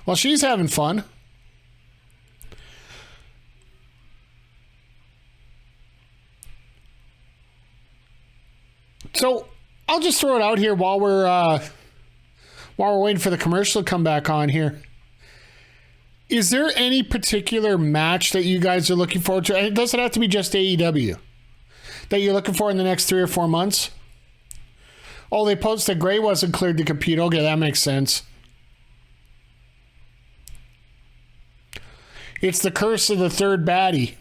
Well, she's having fun. So... I'll just throw it out here while we're waiting for the commercial to come back on here. Is there any particular match that you guys are looking forward to? And it doesn't have to be just AEW. That you're looking for in the next 3 or 4 months? Oh, they posted Gray wasn't cleared to compete. Okay, that makes sense. It's the curse of the third baddie.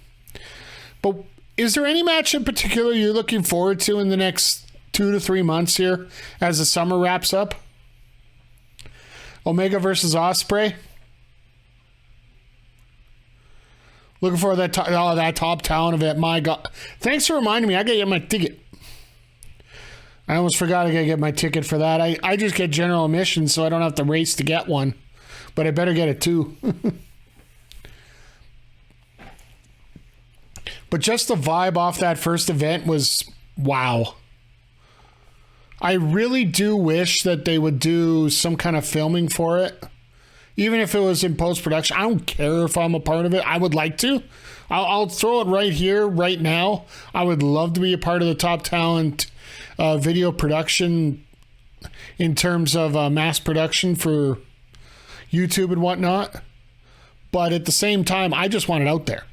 But is there any match in particular you're looking forward to in the next 2 to 3 months here as the summer wraps up? Omega versus Ospreay. Looking for that top talent event. My God. Thanks for reminding me. I got to get my ticket. I almost forgot I got to get my ticket for that. I just get general admission so I don't have to race to get one. But I better get it too. But just the vibe off that first event was wow. I really do wish that they would do some kind of filming for it. Even if it was in post-production. I don't care if I'm a part of it. I would like to. I'll throw it right here, right now. I would love to be a part of the Top Talent video production in terms of mass production for YouTube and whatnot. But at the same time, I just want it out there.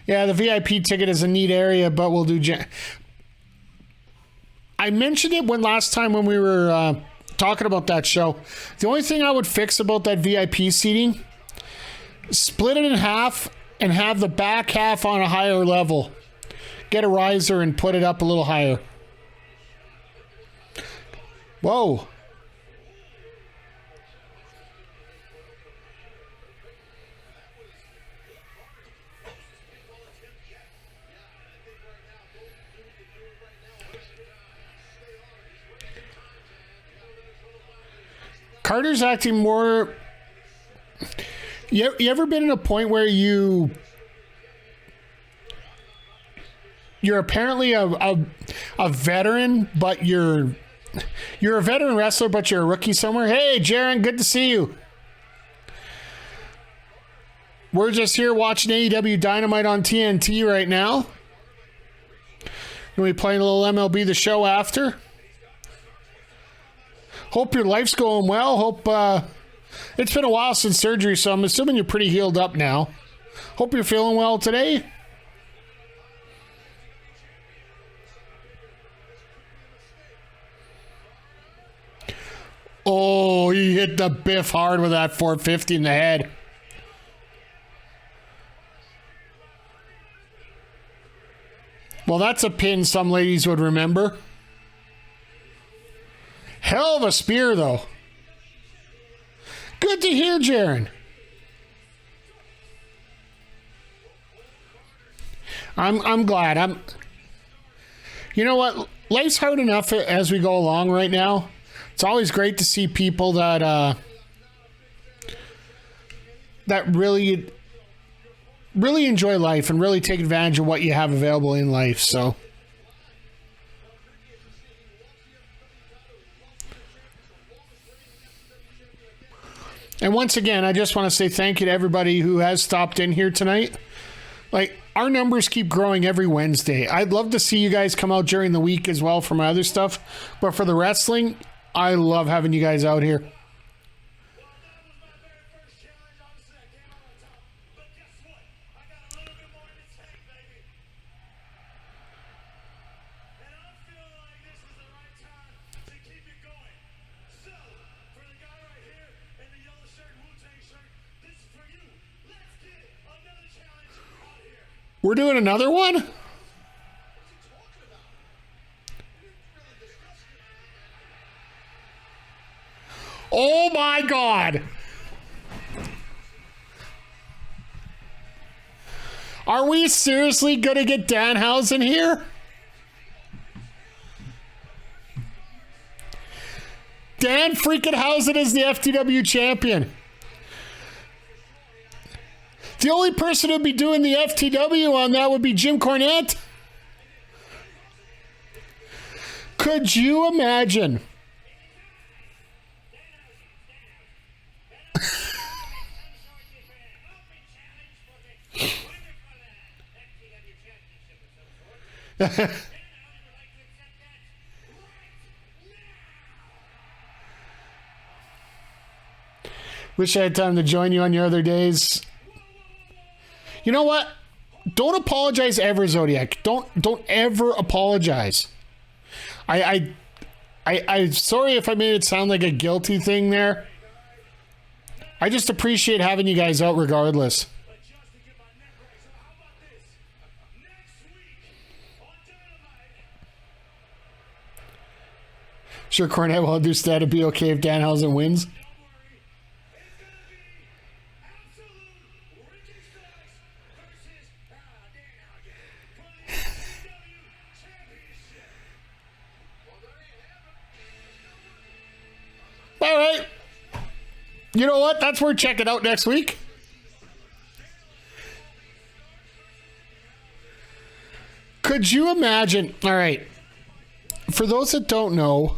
Yeah, the VIP ticket is a neat area, but we'll do... I mentioned it last time when we were talking about that show. The only thing I would fix about that VIP seating, split it in half and have the back half on a higher level. Get a riser and put it up a little higher. Whoa. Carter's acting more... You ever been in a point where you're apparently a veteran, but you're a veteran wrestler, but you're a rookie somewhere? Hey, Jaron, good to see you. We're just here watching AEW Dynamite on TNT right now. We'll be playing a little MLB The Show after. Hope your life's going well. Hope it's been a while since surgery, so I'm assuming you're pretty healed up now. Hope you're feeling well today. Oh, he hit the biff hard with that 450 in the head. Well, that's a pin some ladies would remember. Hell of a spear, though. Good to hear, Jaron. I'm glad. You know what? Life's hard enough as we go along right now. It's always great to see people that really enjoy life and really take advantage of what you have available in life. So, and once again, I just want to say thank you to everybody who has stopped in here tonight. Like, our numbers keep growing every Wednesday. I'd love to see you guys come out during the week as well for my other stuff. But for the wrestling, I love having you guys out here. We're doing another one? Oh my God. Are we seriously going to get Danhausen here? Dan freaking Hausen is the FTW champion. The only person who'd be doing the FTW on that would be Jim Cornette. Could you imagine? Wish I had time to join you on your other days. You know what? Don't apologize ever, Zodiac. Don't ever apologize. I'm sorry if I made it sound like a guilty thing there. I just appreciate having you guys out regardless. Sure, Cornette will understand it'd be okay if Danhausen wins. All right. You know what? That's worth checking out next week. Could you imagine? All right. For those that don't know,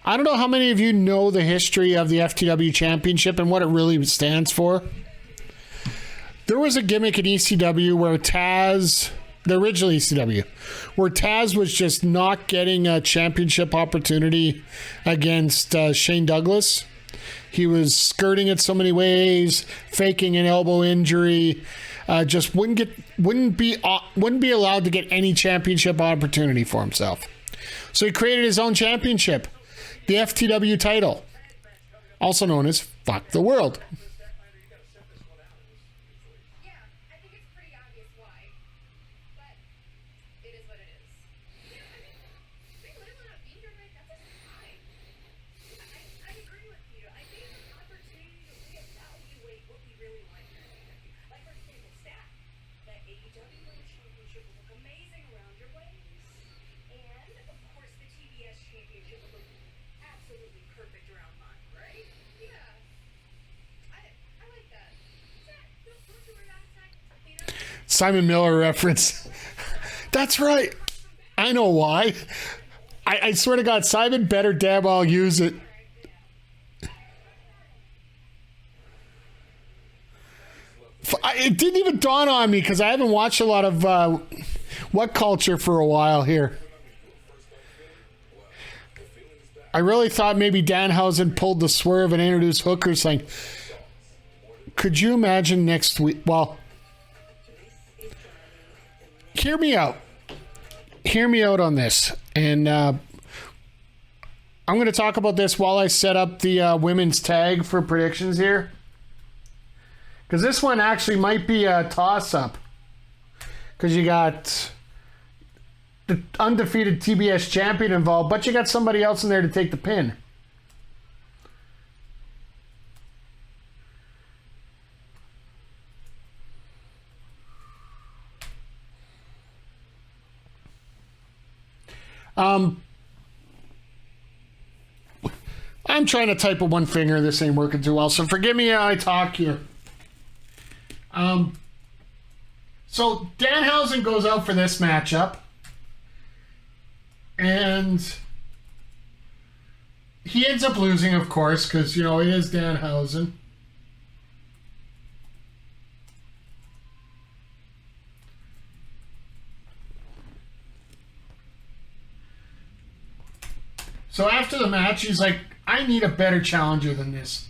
I don't know how many of you know the history of the FTW Championship and what it really stands for. There was a gimmick in ECW where Taz, the original ECW, where Taz was just not getting a championship opportunity against Shane Douglas. He was skirting it so many ways, faking an elbow injury, just wouldn't be allowed to get any championship opportunity for himself. So he created his own championship, the FTW title, also known as Fuck the World. Simon Miller reference. That's right. I know why. I swear to God, Simon better damn well use it. didn't dawn on me because I haven't watched a lot of What Culture for a while here. I really thought maybe Danhausen pulled the swerve and introduced Hooker saying, could you imagine next week? Well, hear me out. Hear me out on this. And I'm going to talk about this while I set up the women's tag for predictions here. Because this one actually might be a toss-up. Because you got the undefeated TBS champion involved, but you got somebody else in there to take the pin. I'm trying to type with one finger. This ain't working too well, so forgive me how I talk here. So Danhausen goes out for this matchup. And he ends up losing, of course, because, you know, it is Danhausen. So after the match, he's like, I need a better challenger than this.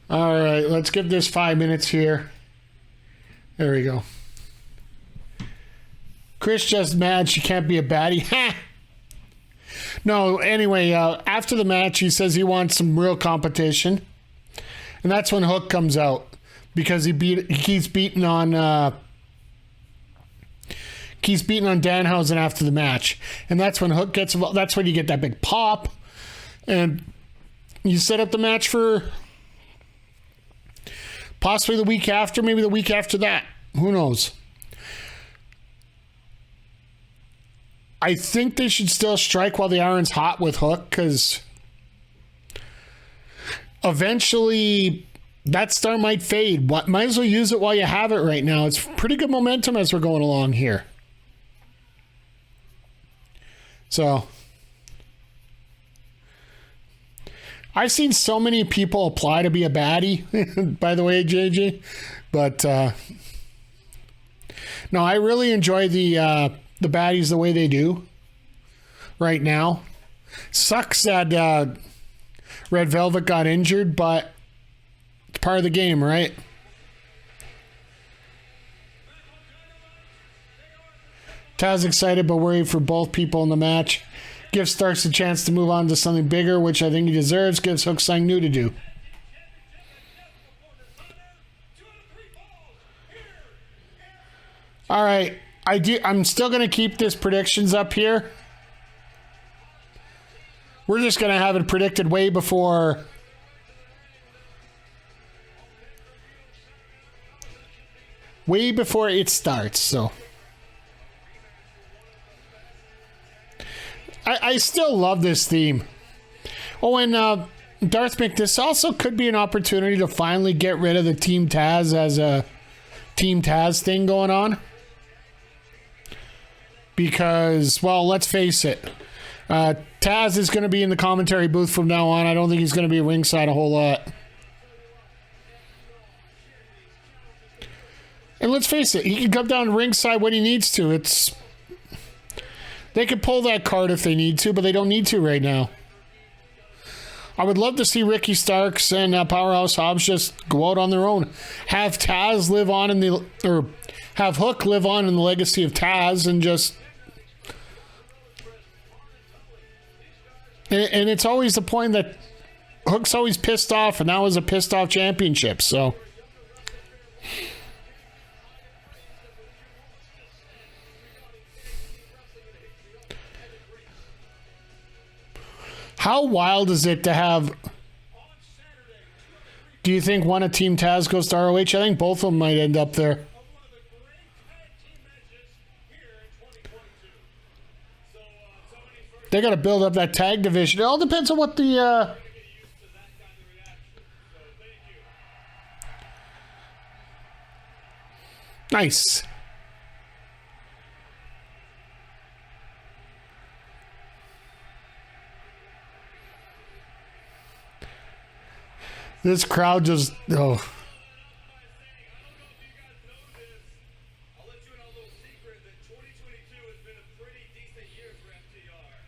All right, let's give this 5 minutes here. There we go. Chris just mad she can't be a baddie. Ha! No, anyway, after the match, he says he wants some real competition. And that's when Hook comes out. Because he keeps beating on Danhausen after the match. And that's when Hook gets involved. That's when you get that big pop. And you set up the match for possibly the week after, maybe the week after that. Who knows? I think they should still strike while the iron's hot with Hook, because eventually that star might fade. Might as well use it while you have it right now. It's pretty good momentum as we're going along here. So I've seen so many people apply to be a baddie, by the way, JJ. But no, I really enjoy the baddies the way they do right now. Sucks that Red Velvet got injured, but it's part of the game, right? Taz excited but worried for both people in the match. Gives Starks a chance to move on to something bigger, which I think he deserves. Gives Hook something new to do. All right. I'm still going to keep this predictions up here. We're just going to have it predicted way before it starts. So I still love this theme. Oh, and Darth Mick, this also could be an opportunity to finally get rid of the Team Taz as a Team Taz thing going on. Because, well, let's face it. Taz is going to be in the commentary booth from now on. I don't think he's going to be ringside a whole lot. And let's face it, he can come down ringside when he needs to. They could pull that card if they need to, but they don't need to right now. I would love to see Ricky Starks and Powerhouse Hobbs just go out on their own. Have Taz live on have Hook live on in the legacy of Taz and just... And it's always the point that Hook's always pissed off, and that was a pissed off championship, so... How wild is it to have... Do you think one of Team Taz goes to ROH? I think both of them might end up there. They got to build up that tag division. It all depends on what the... Nice. This crowd just, oh.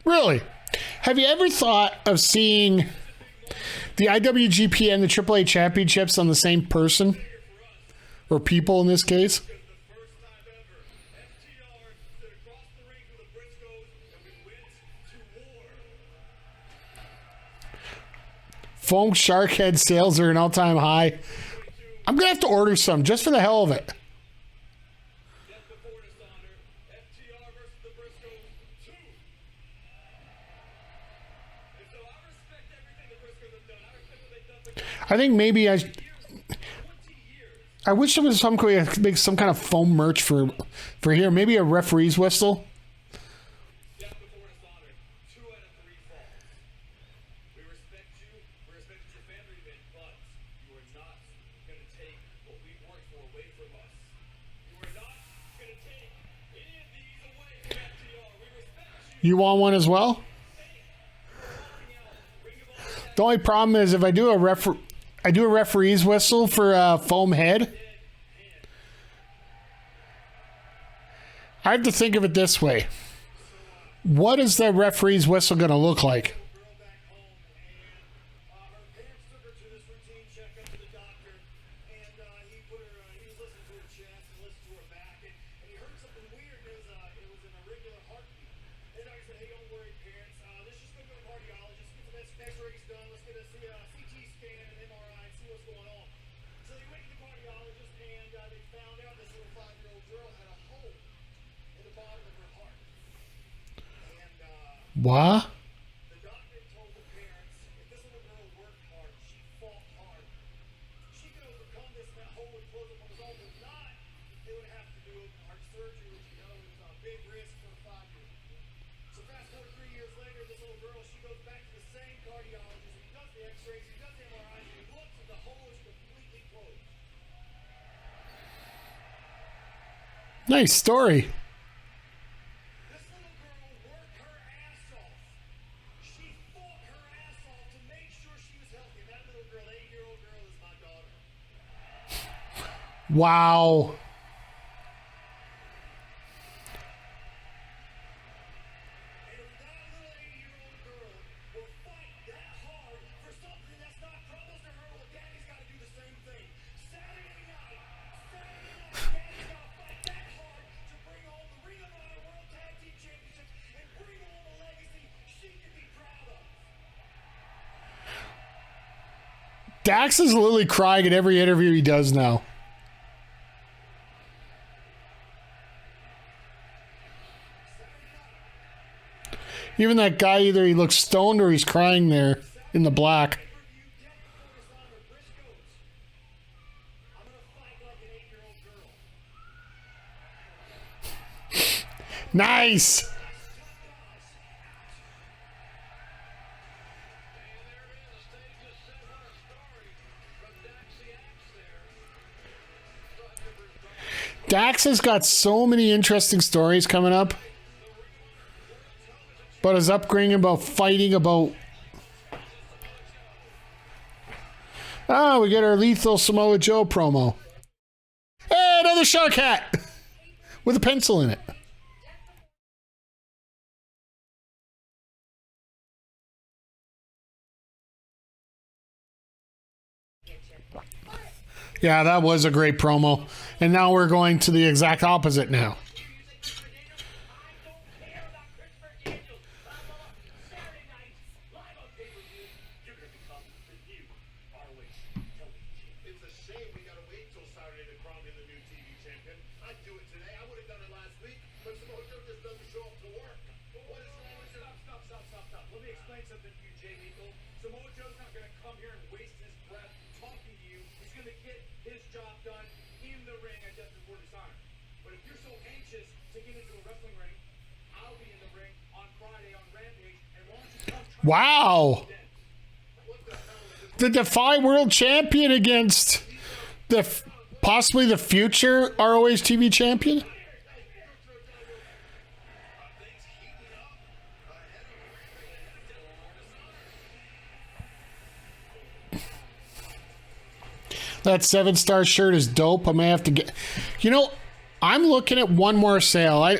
Really? Have you ever thought of seeing the IWGP and the AAA championships on the same person? Or people in this case? Foam shark head sales are an all-time high. I'm going to have to order some just for the hell of it. I think maybe I wish there was some way to make some kind of foam merch for here. Maybe a referee's whistle. You want one as well? The only problem is if I do a referee's whistle for a foam head, I have to think of it this way. What is the referee's whistle going to look like? What? The doctor told the parents if this little girl worked hard, she fought hard, she could overcome this hole and close up on his own. If not, they would have to do open heart surgery, which you know is a big risk for a 5-year-old. So fast forward 3 years later, this little girl, she goes back to the same cardiologist, and he does the x-rays, he does the MRIs, and he looks and the hole is completely closed. Nice story. Wow. Dax is literally crying at every interview he does now. Even that guy, either he looks stoned or he's crying there in the black. Nice! Dax has got so many interesting stories coming up. About his upbringing, about fighting, about... Ah, we get our Lethal Samoa Joe promo. Hey, another shark hat! With a pencil in it. Yeah, that was a great promo. And now we're going to the exact opposite now. Wow. The Defy World Champion against the possibly the future ROH TV champion? That 7-star shirt is dope. I may have to get... You know, I'm looking at one more sale.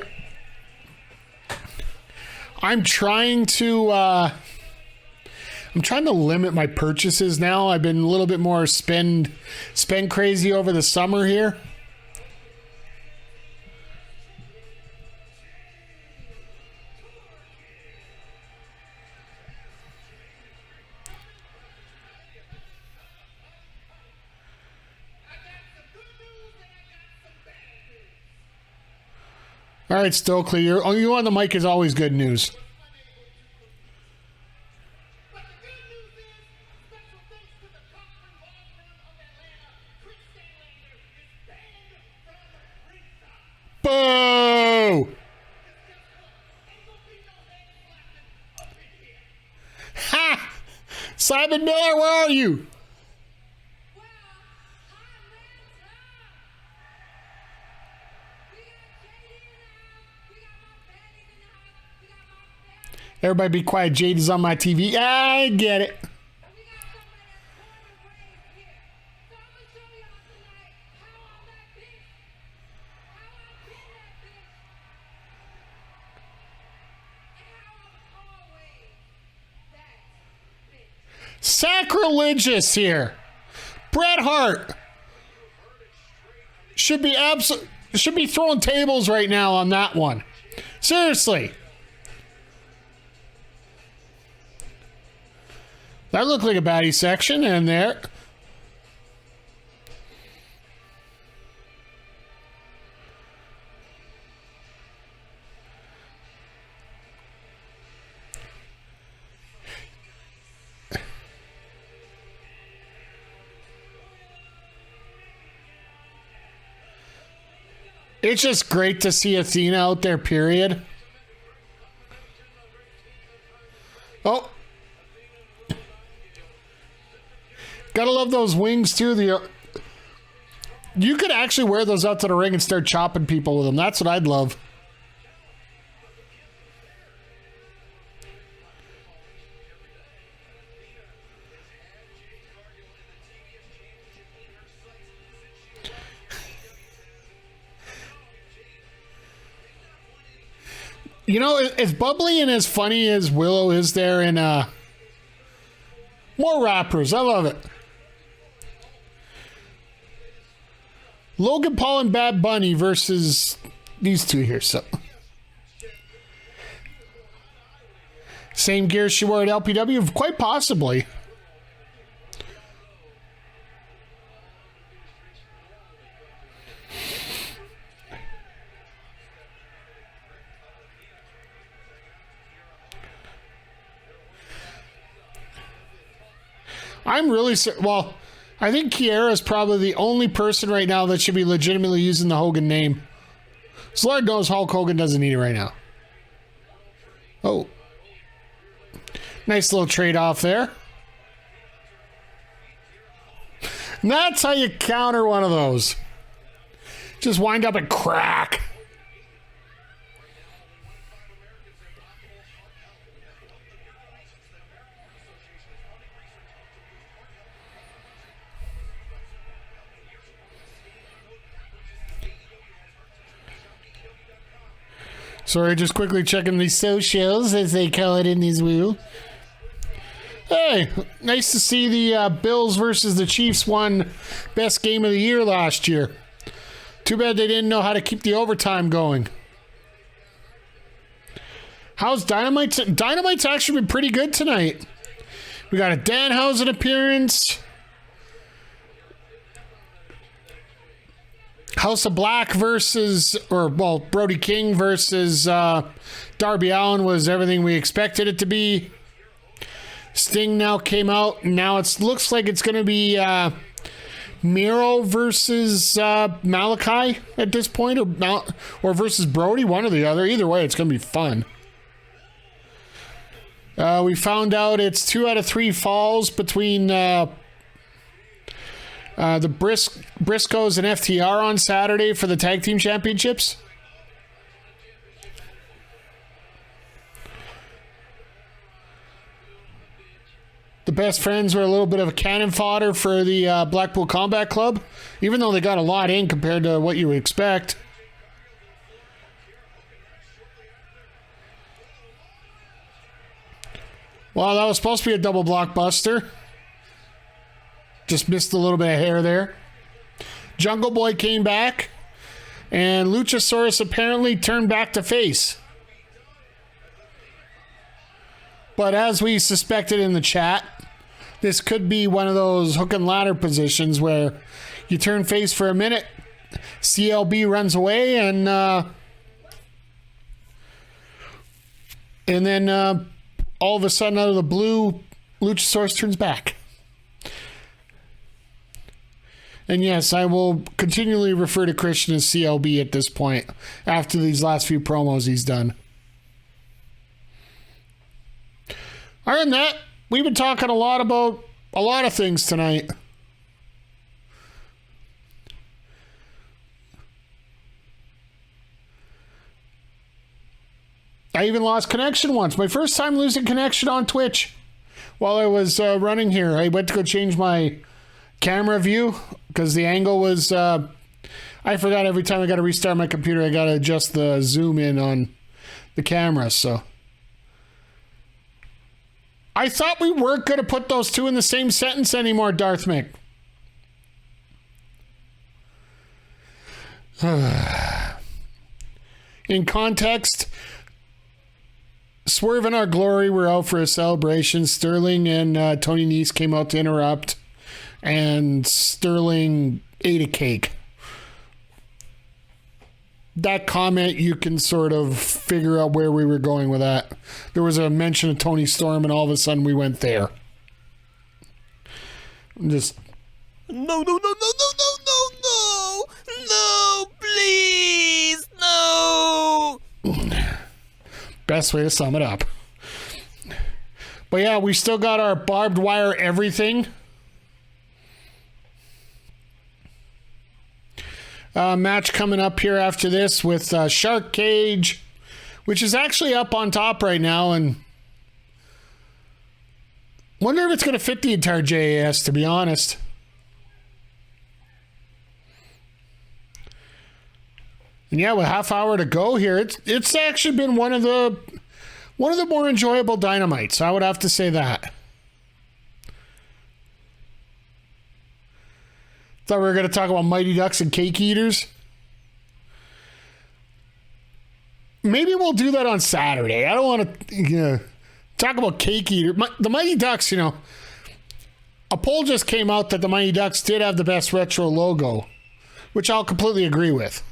I'm trying to... I'm trying to limit my purchases now. I've been a little bit more spend crazy over the summer here. All right, Stokely, you on the mic is always good news. Boo! Ha! Simon Miller, where are you? Everybody be quiet. Jade is on my TV. I get it. Sacrilegious here. Bret Hart should be throwing tables right now on that one. Seriously. That looked like a baddie section in there. It's just great to see Athena out there, period. Oh. Gotta love those wings, too. You could actually wear those out to the ring and start chopping people with them. That's what I'd love. You know, as bubbly and as funny as Willow is there in more rappers. I love it. Logan Paul and Bad Bunny versus these two here. So same gear she wore at LPW? Quite possibly. I'm really... Well, I think Kiera is probably the only person right now that should be legitimately using the Hogan name. So Lord knows Hulk Hogan doesn't need it right now. Oh. Nice little trade-off there. And that's how you counter one of those. Just wind up and crack. Sorry, just quickly checking these socials, as they call it in these wheel. Hey, nice to see the Bills versus the Chiefs won best game of the year last year. Too bad they didn't know how to keep the overtime going. How's Dynamite? Dynamite's actually been pretty good tonight. We got a Danhausen appearance. House of Black versus, Brody King versus Darby Allin was everything we expected it to be. Sting now came out, and now it looks like it's going to be Miro versus Malachi at this point, or versus Brody, one or the other. Either way, it's going to be fun. We found out it's 2 out of 3 falls between the Briscoes and FTR on Saturday for the Tag Team Championships. The Best Friends were a little bit of a cannon fodder for the Blackpool Combat Club, even though they got a lot in compared to what you would expect. Well, that was supposed to be a double blockbuster. Just missed a little bit of hair there. Jungle Boy came back, and Luchasaurus apparently turned back to face. But as we suspected in the chat, this could be one of those hook and ladder positions where you turn face for a minute, CLB runs away, and then all of a sudden out of the blue, Luchasaurus turns back. And yes, I will continually refer to Christian as CLB at this point, after these last few promos he's done. Other than that, we've been talking a lot about a lot of things tonight. I even lost connection once. My first time losing connection on Twitch while I was running here. I went to go change my camera view because the angle was... I forgot every time I got to restart my computer, I got to adjust the zoom in on the camera, so... I thought we weren't going to put those two in the same sentence anymore, Darth Mick. In context, Swerve and Our Glory were out for a celebration. Sterling and Tony Nese came out to interrupt, and Sterling ate a cake. That comment, you can sort of figure out where we were going with that. There was a mention of Tony Storm, and all of a sudden we went there. Just... No, please, no. Best way to sum it up. But yeah, we still got our Barbed Wire Everything. Match coming up here after this with Shark Cage, which is actually up on top right now, and wonder if it's going to fit the entire JAS, to be honest. And yeah, with a half hour to go here, it's actually been one of the more enjoyable Dynamites. I would have to say that. Thought we were going to talk about Mighty Ducks and Cake Eaters. Maybe we'll do that on Saturday. I don't want to talk about Cake Eater. The Mighty Ducks, a poll just came out that the Mighty Ducks did have the best retro logo, which I'll completely agree with.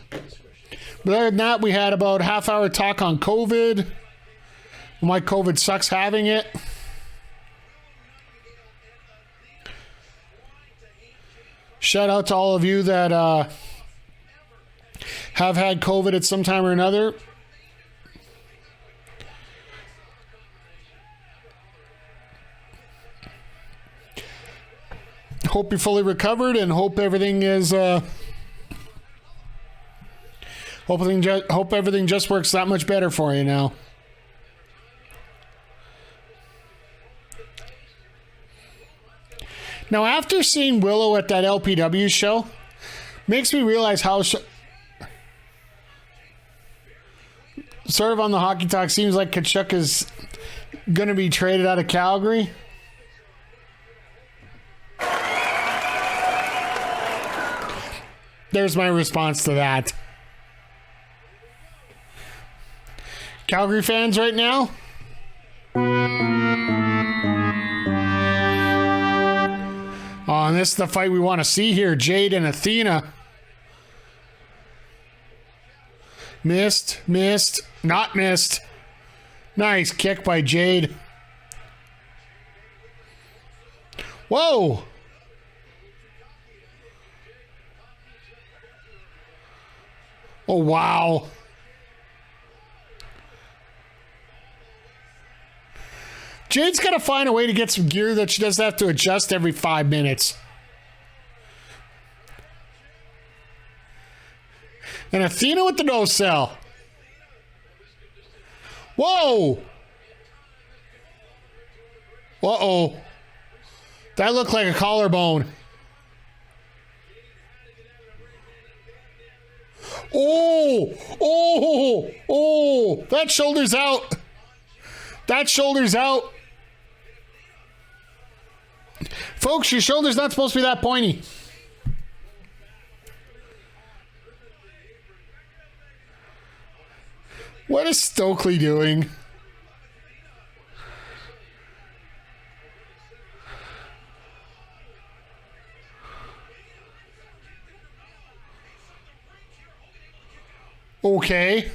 But other than that, we had about half hour talk on COVID. Why COVID sucks having it. Shout out to all of you that have had COVID at some time or another. Hope you're fully recovered and hope everything is hope everything just works that much better for you now. Now, after seeing Willow at that LPW show, makes me realize how sort of on the Hockey Talk, seems like Kachuk is going to be traded out of Calgary. There's my response to that. Calgary fans right now? Oh, and this is the fight we want to see here. Jade and Athena. Missed, not missed. Nice kick by Jade. Whoa! Oh, wow. Jade's got to find a way to get some gear that she doesn't have to adjust every 5 minutes. And Athena with the no-sell. Whoa! Uh-oh. That looked like a collarbone. Oh! Oh! Oh! That shoulder's out. That shoulder's out. Folks, your shoulder's not supposed to be that pointy. What is Stokely doing? Okay.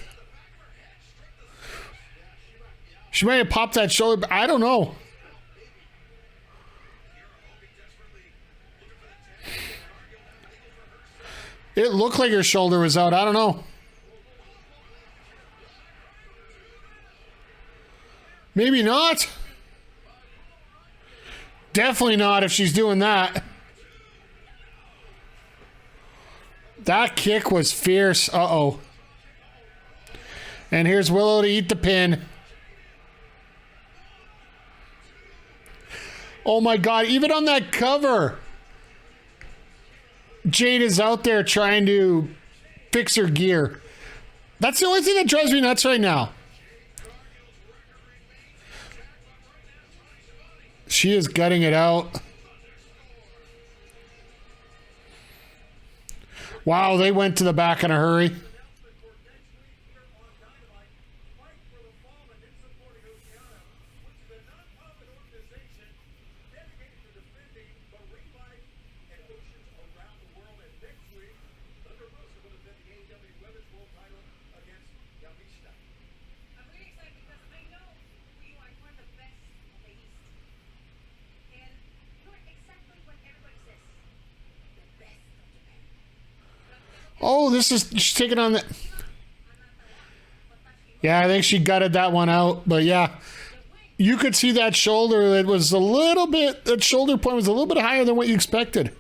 She might have popped that shoulder. I don't know. It looked like her shoulder was out. I don't know. Maybe not. Definitely not if she's doing that. That kick was fierce. Uh-oh. And here's Willow to eat the pin. Oh my God, even on that cover, Jade is out there trying to fix her gear. That's the only thing that drives me nuts right now. She is gutting it out. Wow, they went to the back in a hurry. Oh, this is, she's taking on the... Yeah, I think she gutted that one out. But yeah, you could see that shoulder. It was a little bit, that shoulder point was a little bit higher than what you expected.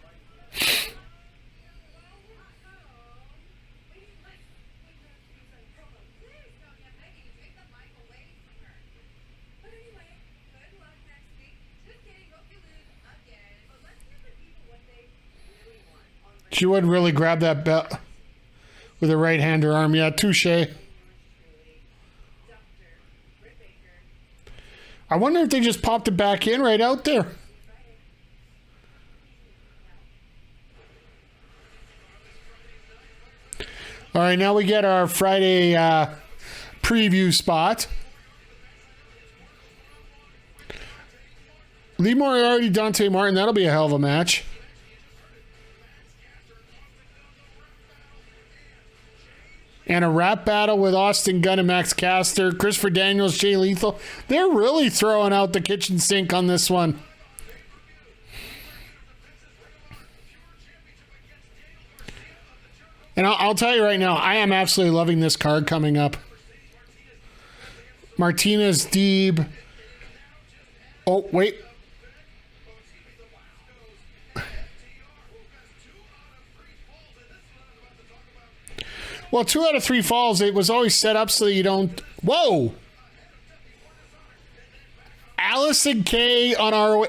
She would really grab that belt with her right hand or arm. Yeah, touche. I wonder if they just popped it back in right out there. All right, now we get our Friday preview spot. Lee Moriarty, Dante Martin. That'll be a hell of a match. And a rap battle with Austin Gunn and Max Caster, Christopher Daniels, Jay Lethal. They're really throwing out the kitchen sink on this one. And I'll tell you right now, I am absolutely loving this card coming up. Martinez, Deeb. Oh, wait. Well, 2 out of 3 falls, it was always set up so you don't... Whoa! Allison Kay on our way...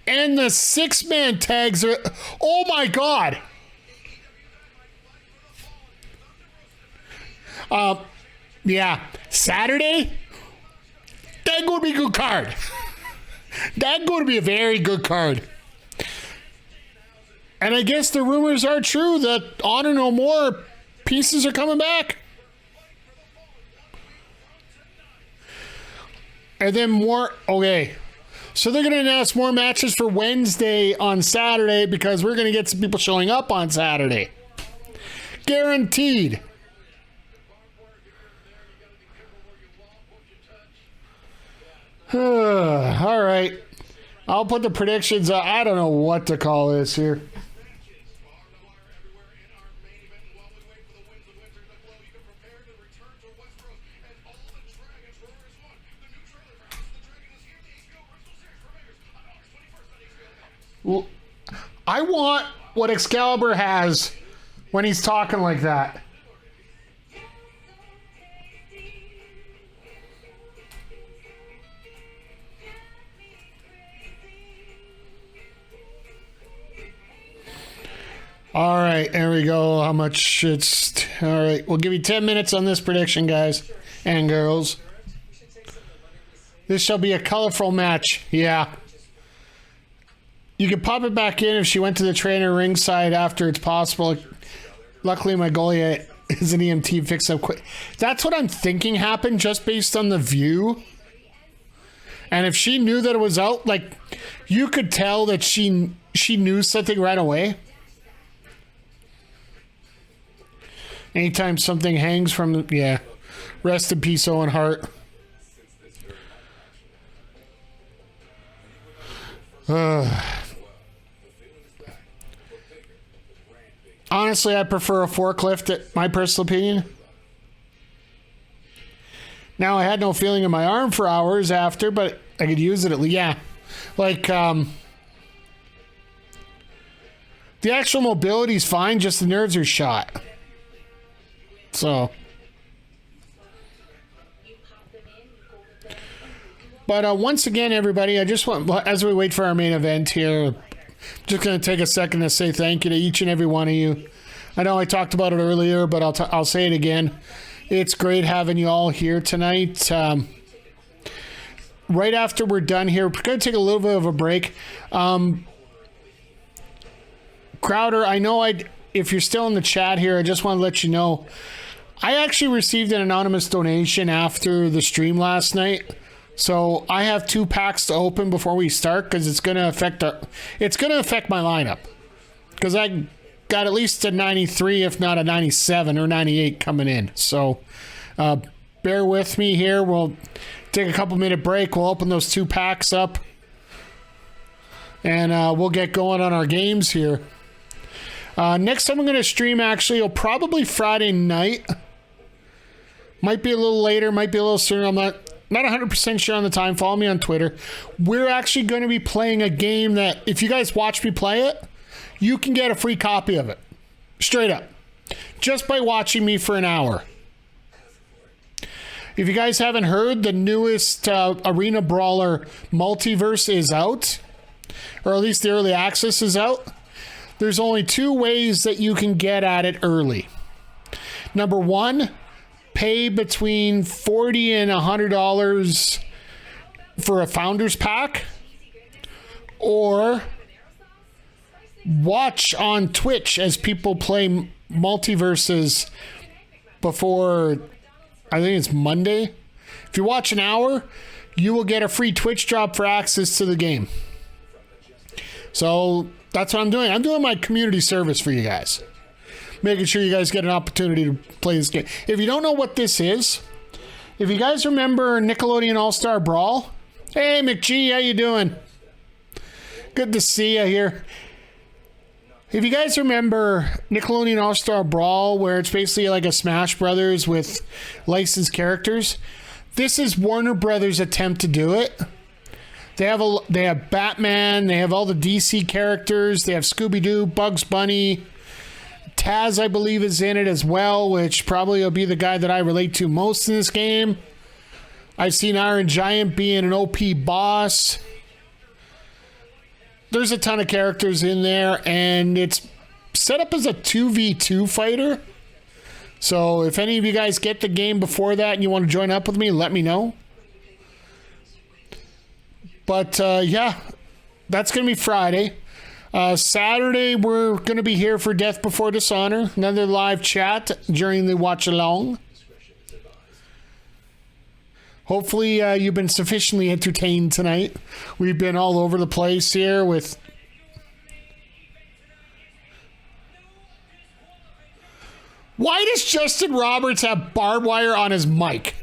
And the 6-man tags are... Oh, my God! Yeah. Saturday? That's going to be a good card. That's going to be a very good card. And I guess the rumors are true that Honor No More pieces are coming back. And then more... Okay. So they're going to announce more matches for Wednesday on Saturday because we're going to get some people showing up on Saturday. Guaranteed. All right. I'll put the predictions. I don't know what to call this here. Well, I want what Excalibur has when he's talking like that. All right, there we go. How much it's... All right, we'll give you 10 minutes on this prediction, guys and girls. This shall be a colorful match. Yeah. You can pop it back in if she went to the trainer ringside after it's possible. Luckily, my goalie is an EMT fix up quick. That's what I'm thinking happened just based on the view. And if she knew that it was out, like, you could tell that she knew something right away. Anytime something hangs from, yeah. Rest in peace, Owen Hart. Honestly, I prefer a forklift, my personal opinion. Now, I had no feeling in my arm for hours after, but I could use it at least. Yeah. Like, the actual mobility's fine, just the nerves are shot. So, but once again, everybody, I just want, as we wait for our main event here, just going to take a second to say thank you to each and every one of you. I know I talked about it earlier, but I'll say it again. It's great having you all here tonight. Right after we're done here, we're going to take a little bit of a break. Crowder, I know if you're still in the chat here, I just want to let you know, I actually received an anonymous donation after the stream last night. So I have 2 packs to open before we start because it's going to affect my lineup. Because I got at least a 93, if not a 97 or 98 coming in. So bear with me here. We'll take a couple-minute break. We'll open those 2 packs up. And we'll get going on our games here. Next time I'm going to stream, actually, it'll probably Friday night. Might be a little later, might be a little sooner. I'm not 100% sure on the time. Follow me on Twitter. We're actually going to be playing a game that, if you guys watch me play it, you can get a free copy of it. Straight up. Just by watching me for an hour. If you guys haven't heard, the newest Arena Brawler Multiverse is out. Or at least the early access is out. There's only 2 ways that you can get at it early. Number 1, pay between $40 and $100 for a Founders Pack. Or watch on Twitch as people play Multiverses before, I think it's Monday. If you watch an hour, you will get a free Twitch drop for access to the game. So that's what I'm doing. I'm doing my community service for you guys. Making sure you guys get an opportunity to play this game. If you don't know what this is, if you guys remember Nickelodeon All-Star Brawl, hey McG, how you doing? Good to see you here. If you guys remember Nickelodeon All-Star Brawl, where it's basically like a Smash Brothers with licensed characters, this is Warner Brothers' attempt to do it. They have Batman, they have all the DC characters, they have Scooby-Doo, Bugs Bunny, Taz, I believe, is in it as well, which probably will be the guy that I relate to most in this game. I've seen Iron Giant being an OP boss. There's a ton of characters in there, and it's set up as a 2v2 fighter. So if any of you guys get the game before that and you want to join up with me, let me know. But yeah, that's going to be Friday. Saturday, we're going to be here for Death Before Dishonor. Another live chat during the watch along. Hopefully, you've been sufficiently entertained tonight. We've been all over the place here with... Why does Justin Roberts have barbed wire on his mic?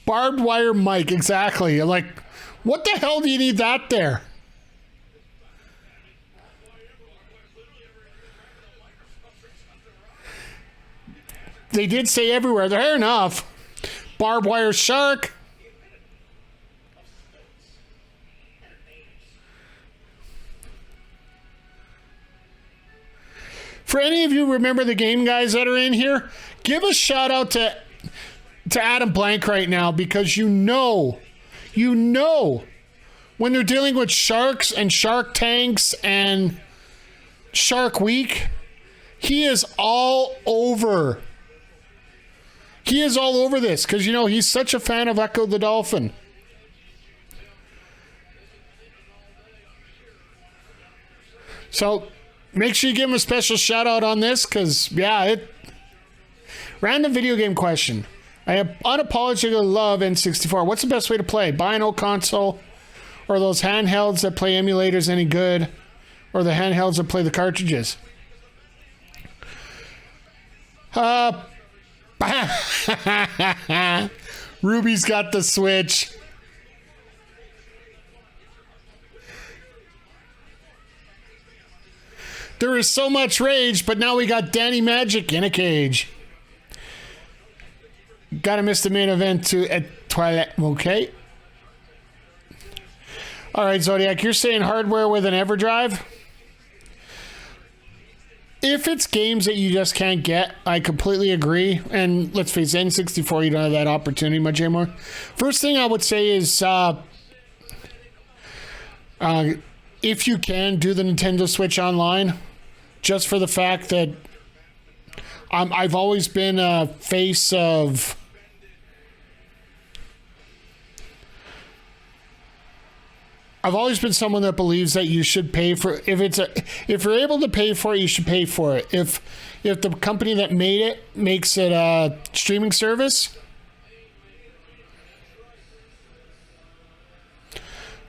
Barbed wire mic, exactly. Like, what the hell do you need that there? they did say everywhere. Fair enough. Barbed wire shark. For any of you remember the game guys that are in here, give a shout out to Adam Blank right now, because you know when they're dealing with sharks and shark tanks and Shark Week, he is all over. He is all over this because, he's such a fan of Echo the Dolphin. So make sure you give him a special shout out on this because, random video game question. I unapologetically love N64. What's the best way to play? Buy an old console, or those handhelds that play emulators any good, or the handhelds that play the cartridges? Ruby's got the Switch. There is so much rage, but now we got Danny Magic in a cage. Gotta miss the main event at Twilight. Okay. All right, Zodiac, you're saying hardware with an EverDrive? If it's games that you just can't get, I completely agree. And let's face it, N64, you don't have that opportunity much anymore. First thing I would say is, if you can, do the Nintendo Switch Online, just for the fact that I've always been a face of... I've always been someone that believes that you should pay for, if you're able to pay for it, you should pay for it. If the company that made it makes it a streaming service,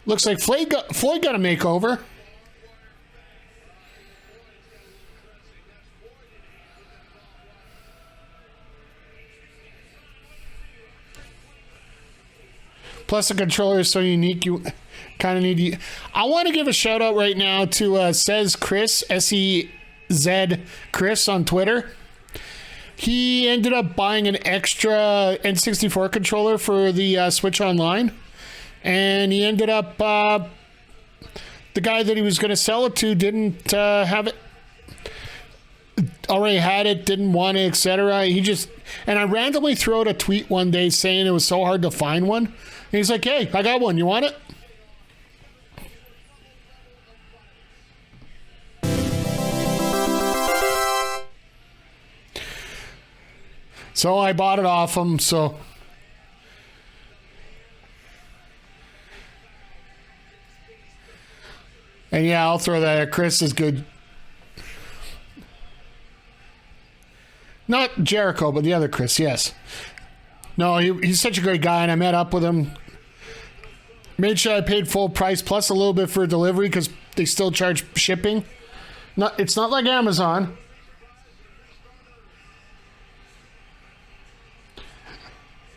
looks like Floyd got a makeover. Plus the controller is so unique, you kind of need to... I want to give a shout out right now to Says Chris, S-E-Z Chris on Twitter. He ended up buying an extra N64 controller for the Switch Online. And he ended up... the guy that he was going to sell it to didn't have it. Already had it, didn't want it, etc. He just... And I randomly threw out a tweet one day saying it was so hard to find one. And he's like, hey, I got one. You want it? So I bought it off him, so... And yeah, I'll throw that at Chris is good. Not Jericho, but the other Chris, yes. No, he's such a great guy, and I met up with him. Made sure I paid full price, plus a little bit for delivery, because they still charge shipping. It's not like Amazon.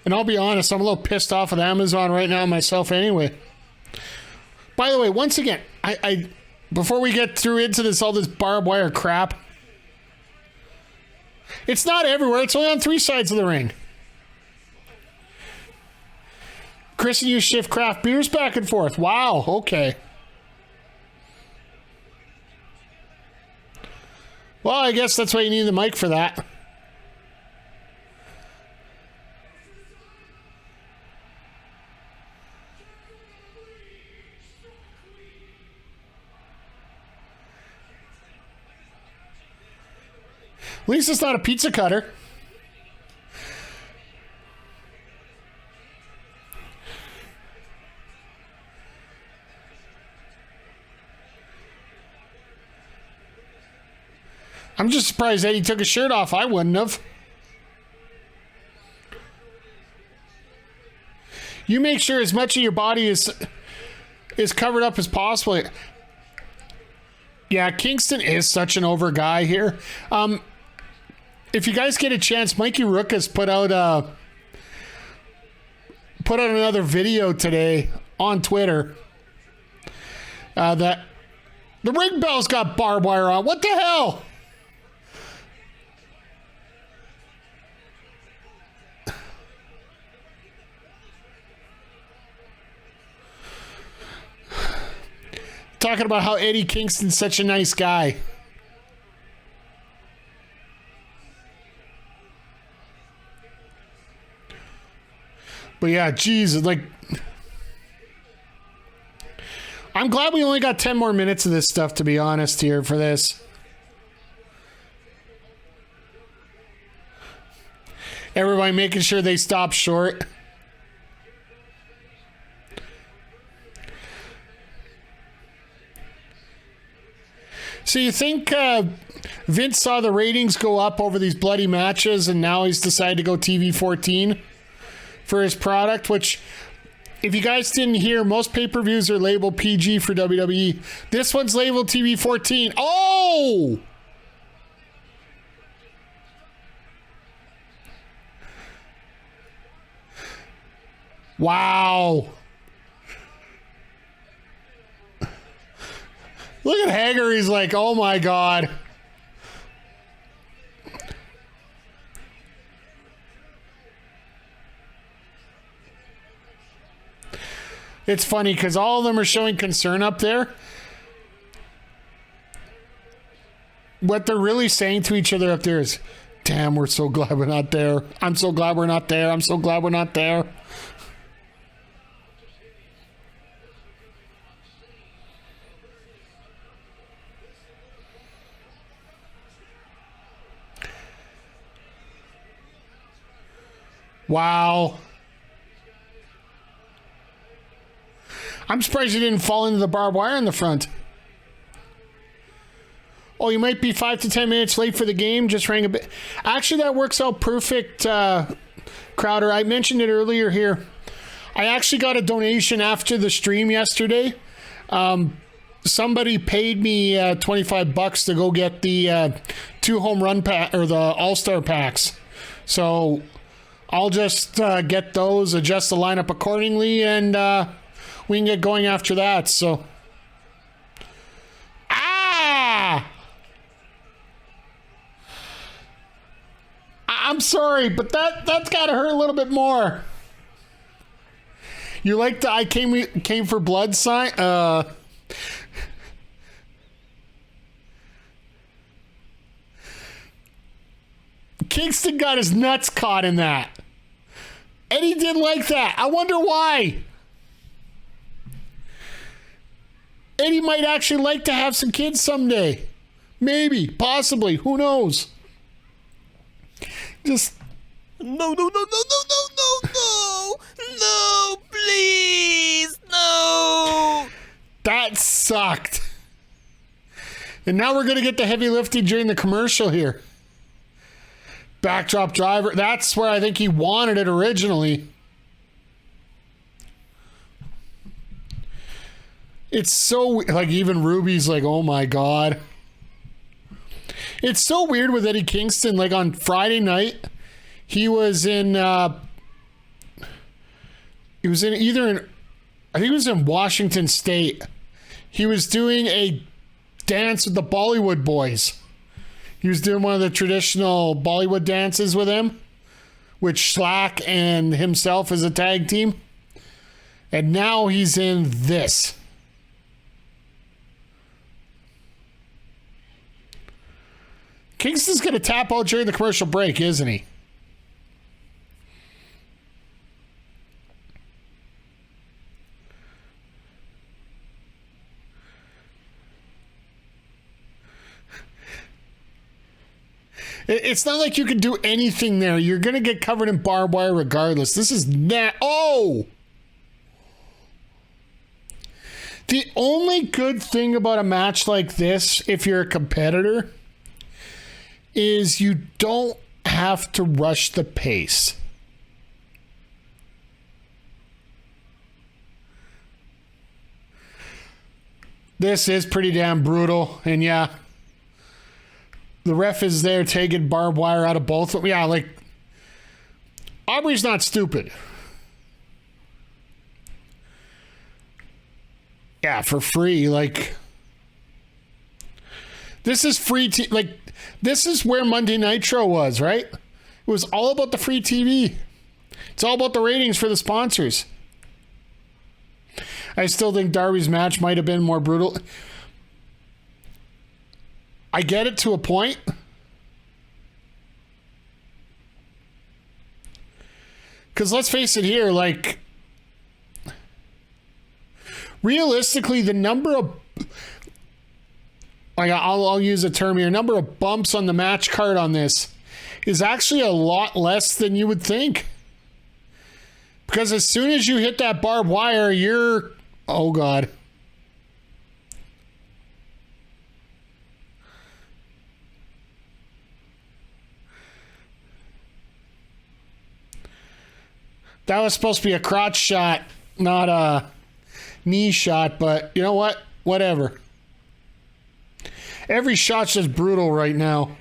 And I'll be honest, I'm a little pissed off with Amazon right now myself anyway. By the way, once again, I before we get through into all this barbed wire crap, it's not everywhere. It's only on 3 sides of the ring. Chris and you shift craft beers back and forth. Wow, okay. Well, I guess that's why you need the mic for that. At least it's not a pizza cutter. I'm just surprised Eddie took his shirt off. I wouldn't have. You make sure as much of your body is covered up as possible. Yeah, Kingston is such an over guy here. If you guys get a chance, Mikey Rook has put out another video today on Twitter that the ring bell's got barbed wire on. What the hell? talking about how Eddie Kingston's such a nice guy. But yeah, geez, like, I'm glad we only got 10 more minutes of this stuff, to be honest, here for this. Everybody making sure they stop short. So you think Vince saw the ratings go up over these bloody matches and now he's decided to go TV 14 for his product, which, if you guys didn't hear, most pay-per-views are labeled PG for WWE. This one's labeled TV 14. Oh! Wow. Look at Hager. He's like, oh my God. It's funny because all of them are showing concern up there. What they're really saying to each other up there is, damn, we're so glad we're not there. I'm so glad we're not there. I'm so glad we're not there. Wow. I'm surprised you didn't fall into the barbed wire in the front. Oh, you might be 5 to 10 minutes late for the game. Just rang a bit. Actually, that works out perfect, Crowder. I mentioned it earlier here. I actually got a donation after the stream yesterday. Somebody paid me $25 to go get the 2 home run pack or the All-Star packs. So I'll just get those, adjust the lineup accordingly, and we can get going after that. So, I'm sorry, but that's got to hurt a little bit more. You like the I came for blood sign? Kingston got his nuts caught in that. Eddie didn't like that. I wonder why. Eddie might actually like to have some kids someday. Maybe, possibly, who knows? Just no, please, no. That sucked. And now we're going to get the heavy lifting during the commercial here. Backdrop driver. That's where I think he wanted it originally. It's so, like, even Ruby's like, oh my God. It's so weird with Eddie Kingston. Like, on Friday night, he was in, I think it was in Washington State. He was doing a dance with the Bollywood boys. He was doing one of the traditional Bollywood dances with him, which Slack and himself is a tag team. And now he's in this. Kingston's going to tap out during the commercial break, isn't he? It's not like you can do anything there. You're going to get covered in barbed wire regardless. This is not... Oh! The only good thing about a match like this, if you're a competitor, is you don't have to rush the pace. This is pretty damn brutal, and yeah, the ref is there taking barbed wire out of both of them. Yeah, like, Aubrey's not stupid. Yeah, for free, like, this is free, like, this is where Monday Nitro was, right? It was all about the free TV. It's all about the ratings for the sponsors. I still think Darby's match might have been more brutal. I get it to a point. Because let's face it here, like, realistically, the number of, like, I'll use a term here, number of bumps on the match card on this is actually a lot less than you would think. Because as soon as you hit that barbed wire, you're, oh God. That was supposed to be a crotch shot, not a knee shot, but you know what? Whatever. Every shot's just brutal right now.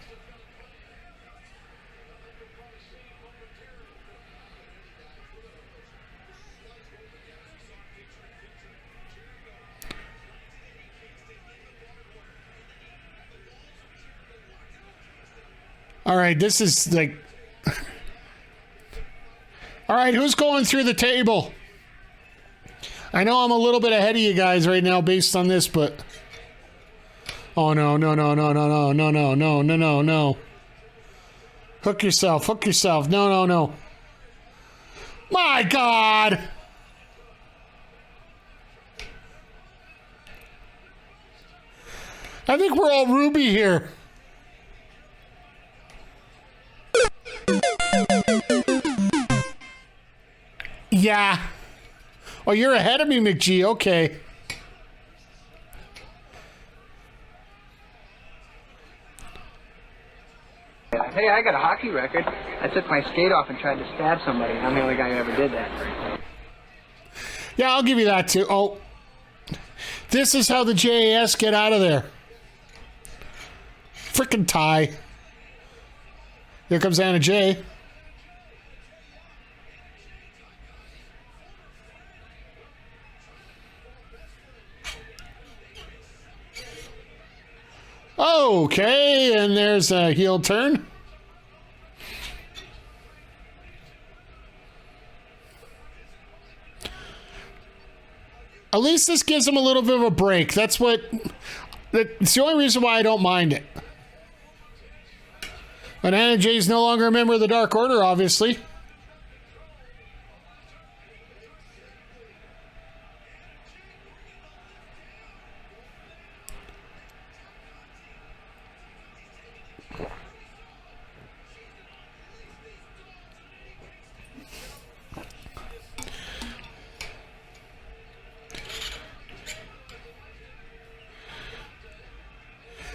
All right, this is like... All right, who's going through the table? I know I'm a little bit ahead of you guys right now based on this, but... Oh, no, no, no, no, no, no, no, no, no, no, no, no. Hook yourself, hook yourself. No, no, no. My God! I think we're all Ruby here. Yeah. Oh, you're ahead of me, McGee. Okay. Hey, I got a hockey record. I took my skate off and tried to stab somebody. I'm the only guy who ever did that. Yeah, I'll give you that too. Oh, this is how the JAS get out of there. Frickin' tie. Here comes Anna Jay. Okay, and there's a heel turn. At least this gives him a little bit of a break. It's the only reason why I don't mind it. And Anna Jay's no longer a member of the Dark Order, obviously.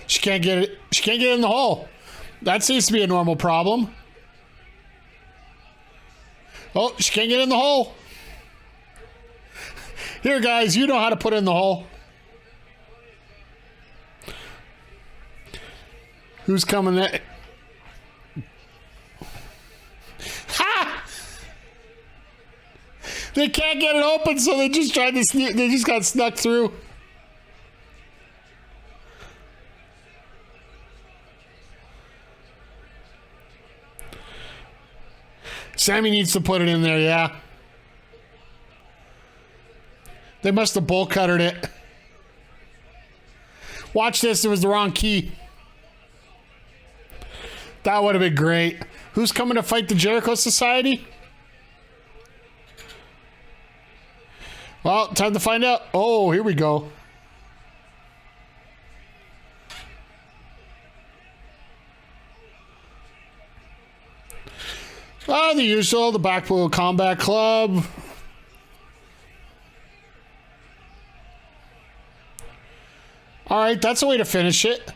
She can't get it. She can't get it in the hole. That seems to be a normal problem. Oh, she can't get in the hole. Here, guys, you know how to put it in the hole. Who's coming there? Ha! They can't get it open, so they just tried to sneak. They just got snuck through. Sammy needs to put it in there, yeah. They must have bowl cuttered it. Watch this, it was the wrong key. That would have been great. Who's coming to fight the Jericho Society? Well, time to find out. Oh, here we go. Oh, the usual, the Blackpool Combat Club. All right, that's a way to finish it.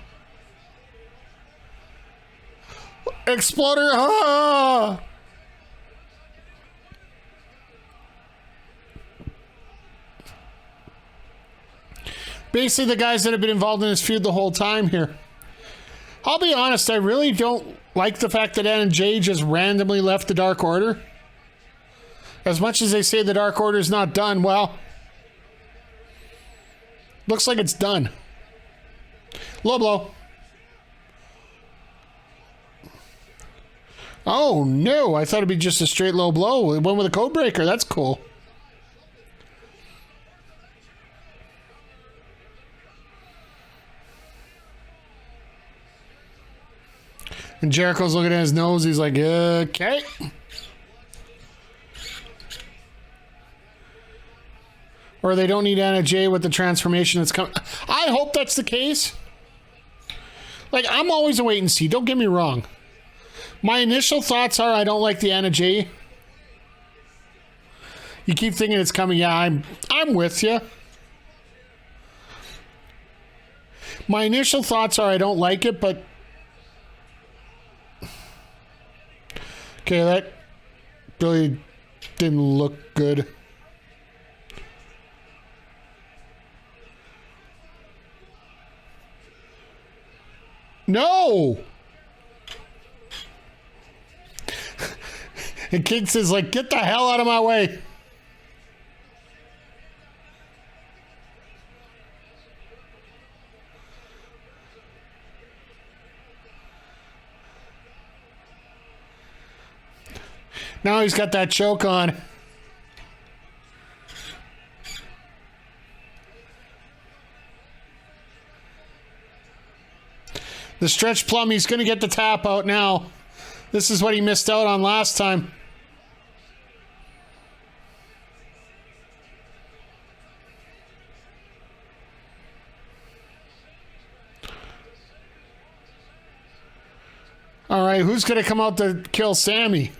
Exploder. Ah! Basically, the guys that have been involved in this feud the whole time here. I'll be honest, I really don't like the fact that Anna Jay just randomly left the Dark Order. As much as they say the Dark Order is not done, well, looks like it's done. Low blow. Oh, no. I thought it'd be just a straight low blow. It went with a code breaker. That's cool. And Jericho's looking at his nose. He's like, okay. Or they don't need Anna Jay with the transformation that's coming. I hope that's the case. Like, I'm always a wait and see. Don't get me wrong. My initial thoughts are I don't like the Anna Jay. You keep thinking it's coming. Yeah, I'm with you. My initial thoughts are I don't like it, but... Okay, that really didn't look good. No! And King says, like, get the hell out of my way. Now he's got that choke on. The stretch plum, he's going to get the tap out now. This is what he missed out on last time. All right, who's going to come out to kill Sammy?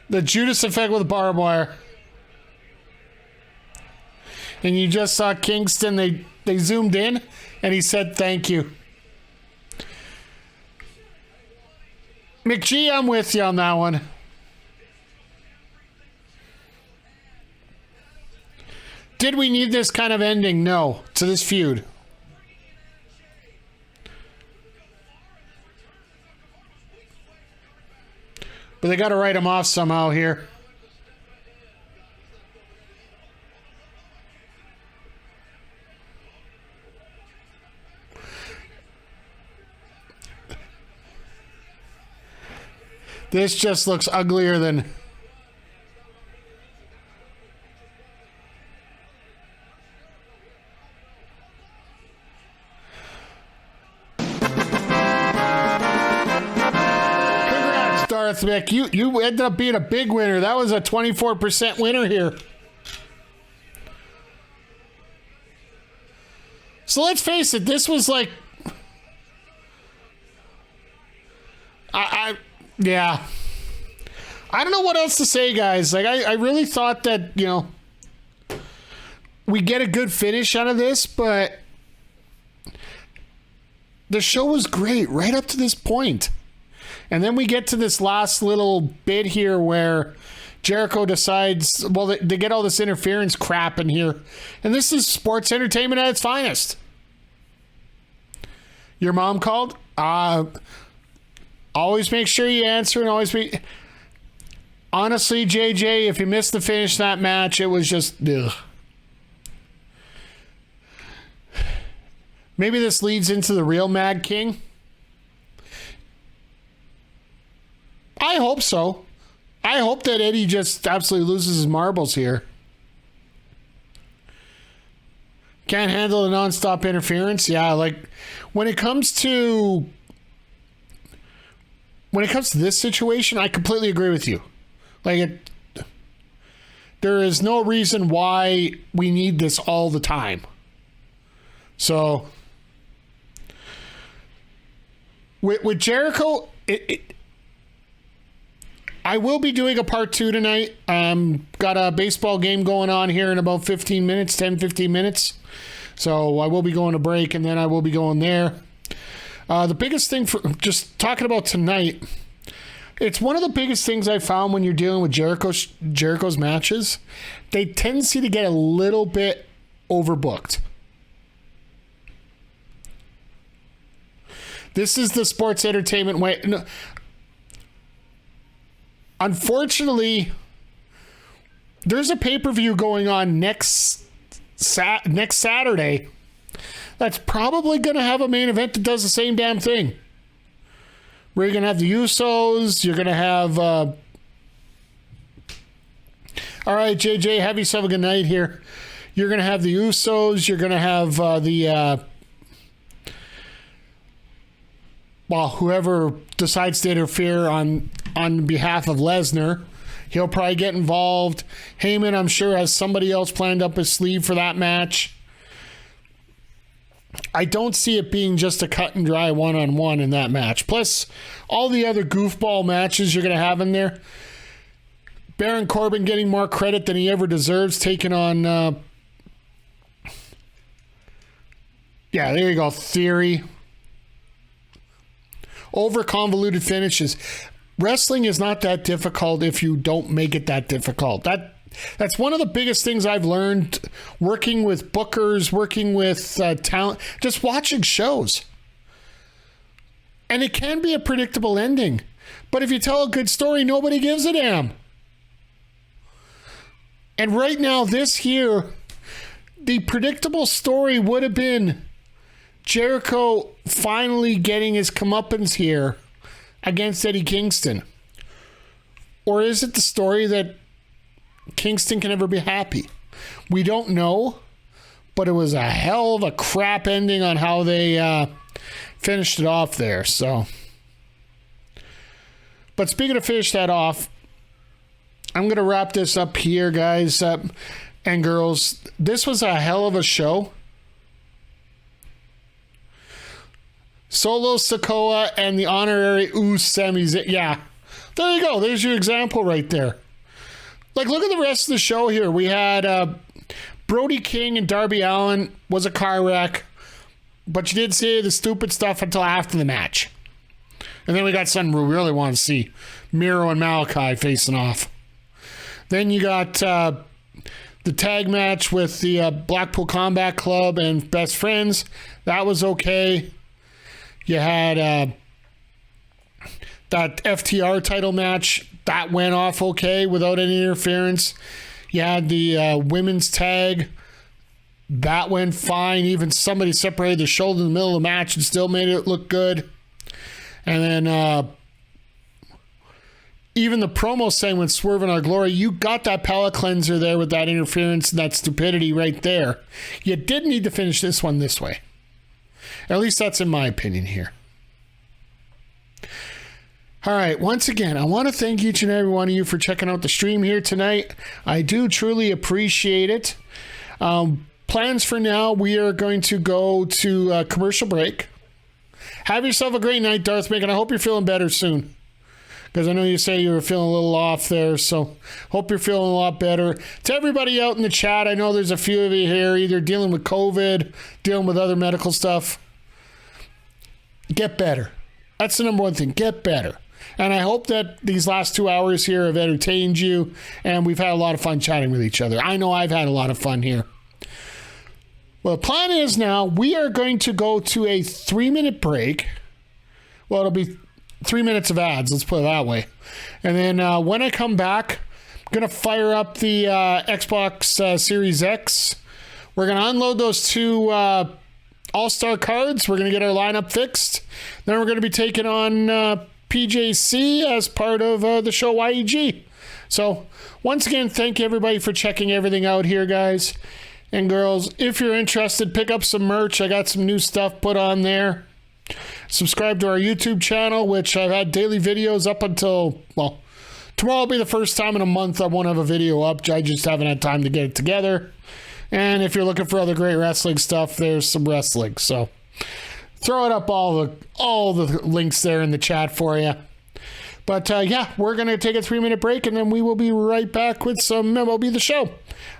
The Judas effect with barbed wire. And you just saw Kingston, they zoomed in and he said thank you. McGee, I'm with you on that one. Did we need this kind of ending? No, to this feud. But they got to write him off somehow here. This just looks uglier than... Mick, you ended up being a big winner. That was a 24% winner here. So let's face it, this was like... yeah. I don't know what else to say, guys. Like, I really thought that, you know, we get a good finish out of this, but the show was great right up to this point. And then we get to this last little bit here where Jericho decides, well, they get all this interference crap in here. And this is sports entertainment at its finest. Your mom called? Always make sure you answer and always be... Honestly, JJ, if you missed the finish of that match, it was just... Ugh. Maybe this leads into the real Mad King. I hope so. I hope that Eddie just absolutely loses his marbles here. Can't handle the nonstop interference. Yeah, like when it comes to this situation, I completely agree with you. Like there is no reason why we need this all the time. So with Jericho, I will be doing a part 2 tonight. Got a baseball game going on here in about 15 minutes, 10-15 minutes. So I will be going to break, and then I will be going there. The biggest thing for just talking about tonight, it's one of the biggest things I found when you're dealing with Jericho's matches. They tendency to get a little bit overbooked. This is the sports entertainment way. No, unfortunately, there's a pay-per-view going on next Saturday that's probably going to have a main event that does the same damn thing. Where you're going to have the Usos, you're going to have All right, JJ, have yourself a good night here. You're going to have the Usos. You're going to have whoever decides to interfere on behalf of Lesnar. He'll probably get involved. Heyman, I'm sure, has somebody else planned up his sleeve for that match. I don't see it being just a cut and dry one-on-one in that match. Plus, all the other goofball matches you're going to have in there. Baron Corbin getting more credit than he ever deserves, taking on... yeah, there you go, Theory. Over convoluted finishes. Wrestling is not that difficult if you don't make it that difficult. That's one of the biggest things I've learned working with bookers, working with talent, just watching shows. And it can be a predictable ending. But if you tell a good story, nobody gives a damn. And right now, this here, the predictable story would have been Jericho finally getting his comeuppance here against Eddie Kingston. Or is it the story that Kingston can never be happy? We don't know, but it was a hell of a crap ending on how they finished it off there. So, but speaking of finish that off, I'm going to wrap this up here, guys and girls. This was a hell of a show. Solo Sikoa and the honorary Usos semis. Yeah, there you go. There's your example right there. Like, look at the rest of the show here. We had Brody King and Darby Allin was a car wreck, but you did see the stupid stuff until after the match. And then we got something we really want to see. Miro and Malachi facing off. Then you got the tag match with the Blackpool Combat Club and Best Friends. That was okay. You had that FTR title match. That went off okay without any interference. You had the women's tag. That went fine. Even somebody separated the shoulder in the middle of the match and still made it look good. And then even the promo segment, Swerve in Our Glory, you got that palate cleanser there with that interference and that stupidity right there. You did need to finish this one this way. At least that's in my opinion here. All right, once again, I want to thank each and every one of you for checking out the stream here tonight. I do truly appreciate it. Plans for now, we are going to go to a commercial break. Have yourself a great night, Darth Mick, and I hope you're feeling better soon. Because I know you say you were feeling a little off there, so hope you're feeling a lot better. To everybody out in the chat, I know there's a few of you here either dealing with COVID, dealing with other medical stuff. Get better. That's the number one thing. Get better. And I hope that these last 2 hours here have entertained you, and we've had a lot of fun chatting with each other. I know I've had a lot of fun here. Well, the plan is now we are going to go to a 3-minute break. Well, it'll be 3 minutes of ads, let's put it that way. And then when I come back, I'm going to fire up the Xbox Series X. We're going to unload those two All-Star cards. We're going to get our lineup fixed. Then we're going to be taking on PJC as part of the show YEG. So, once again, thank you everybody for checking everything out here, guys and girls. If you're interested, pick up some merch. I got some new stuff put on there. Subscribe to our YouTube channel, which I've had daily videos up until, well, tomorrow will be the first time in a month I won't have a video up. I just haven't had time to get it together. And if you're looking for other great wrestling stuff, there's some wrestling. So throw it up all the links there in the chat for you. But yeah, we're going to take a 3-minute break, and then we will be right back with some MLB The Show.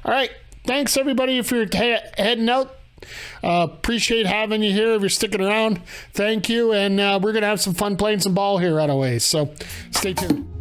All right. Thanks, everybody, if you're heading out. Appreciate having you here. If you're sticking around, thank you. And we're going to have some fun playing some ball here right away. So stay tuned.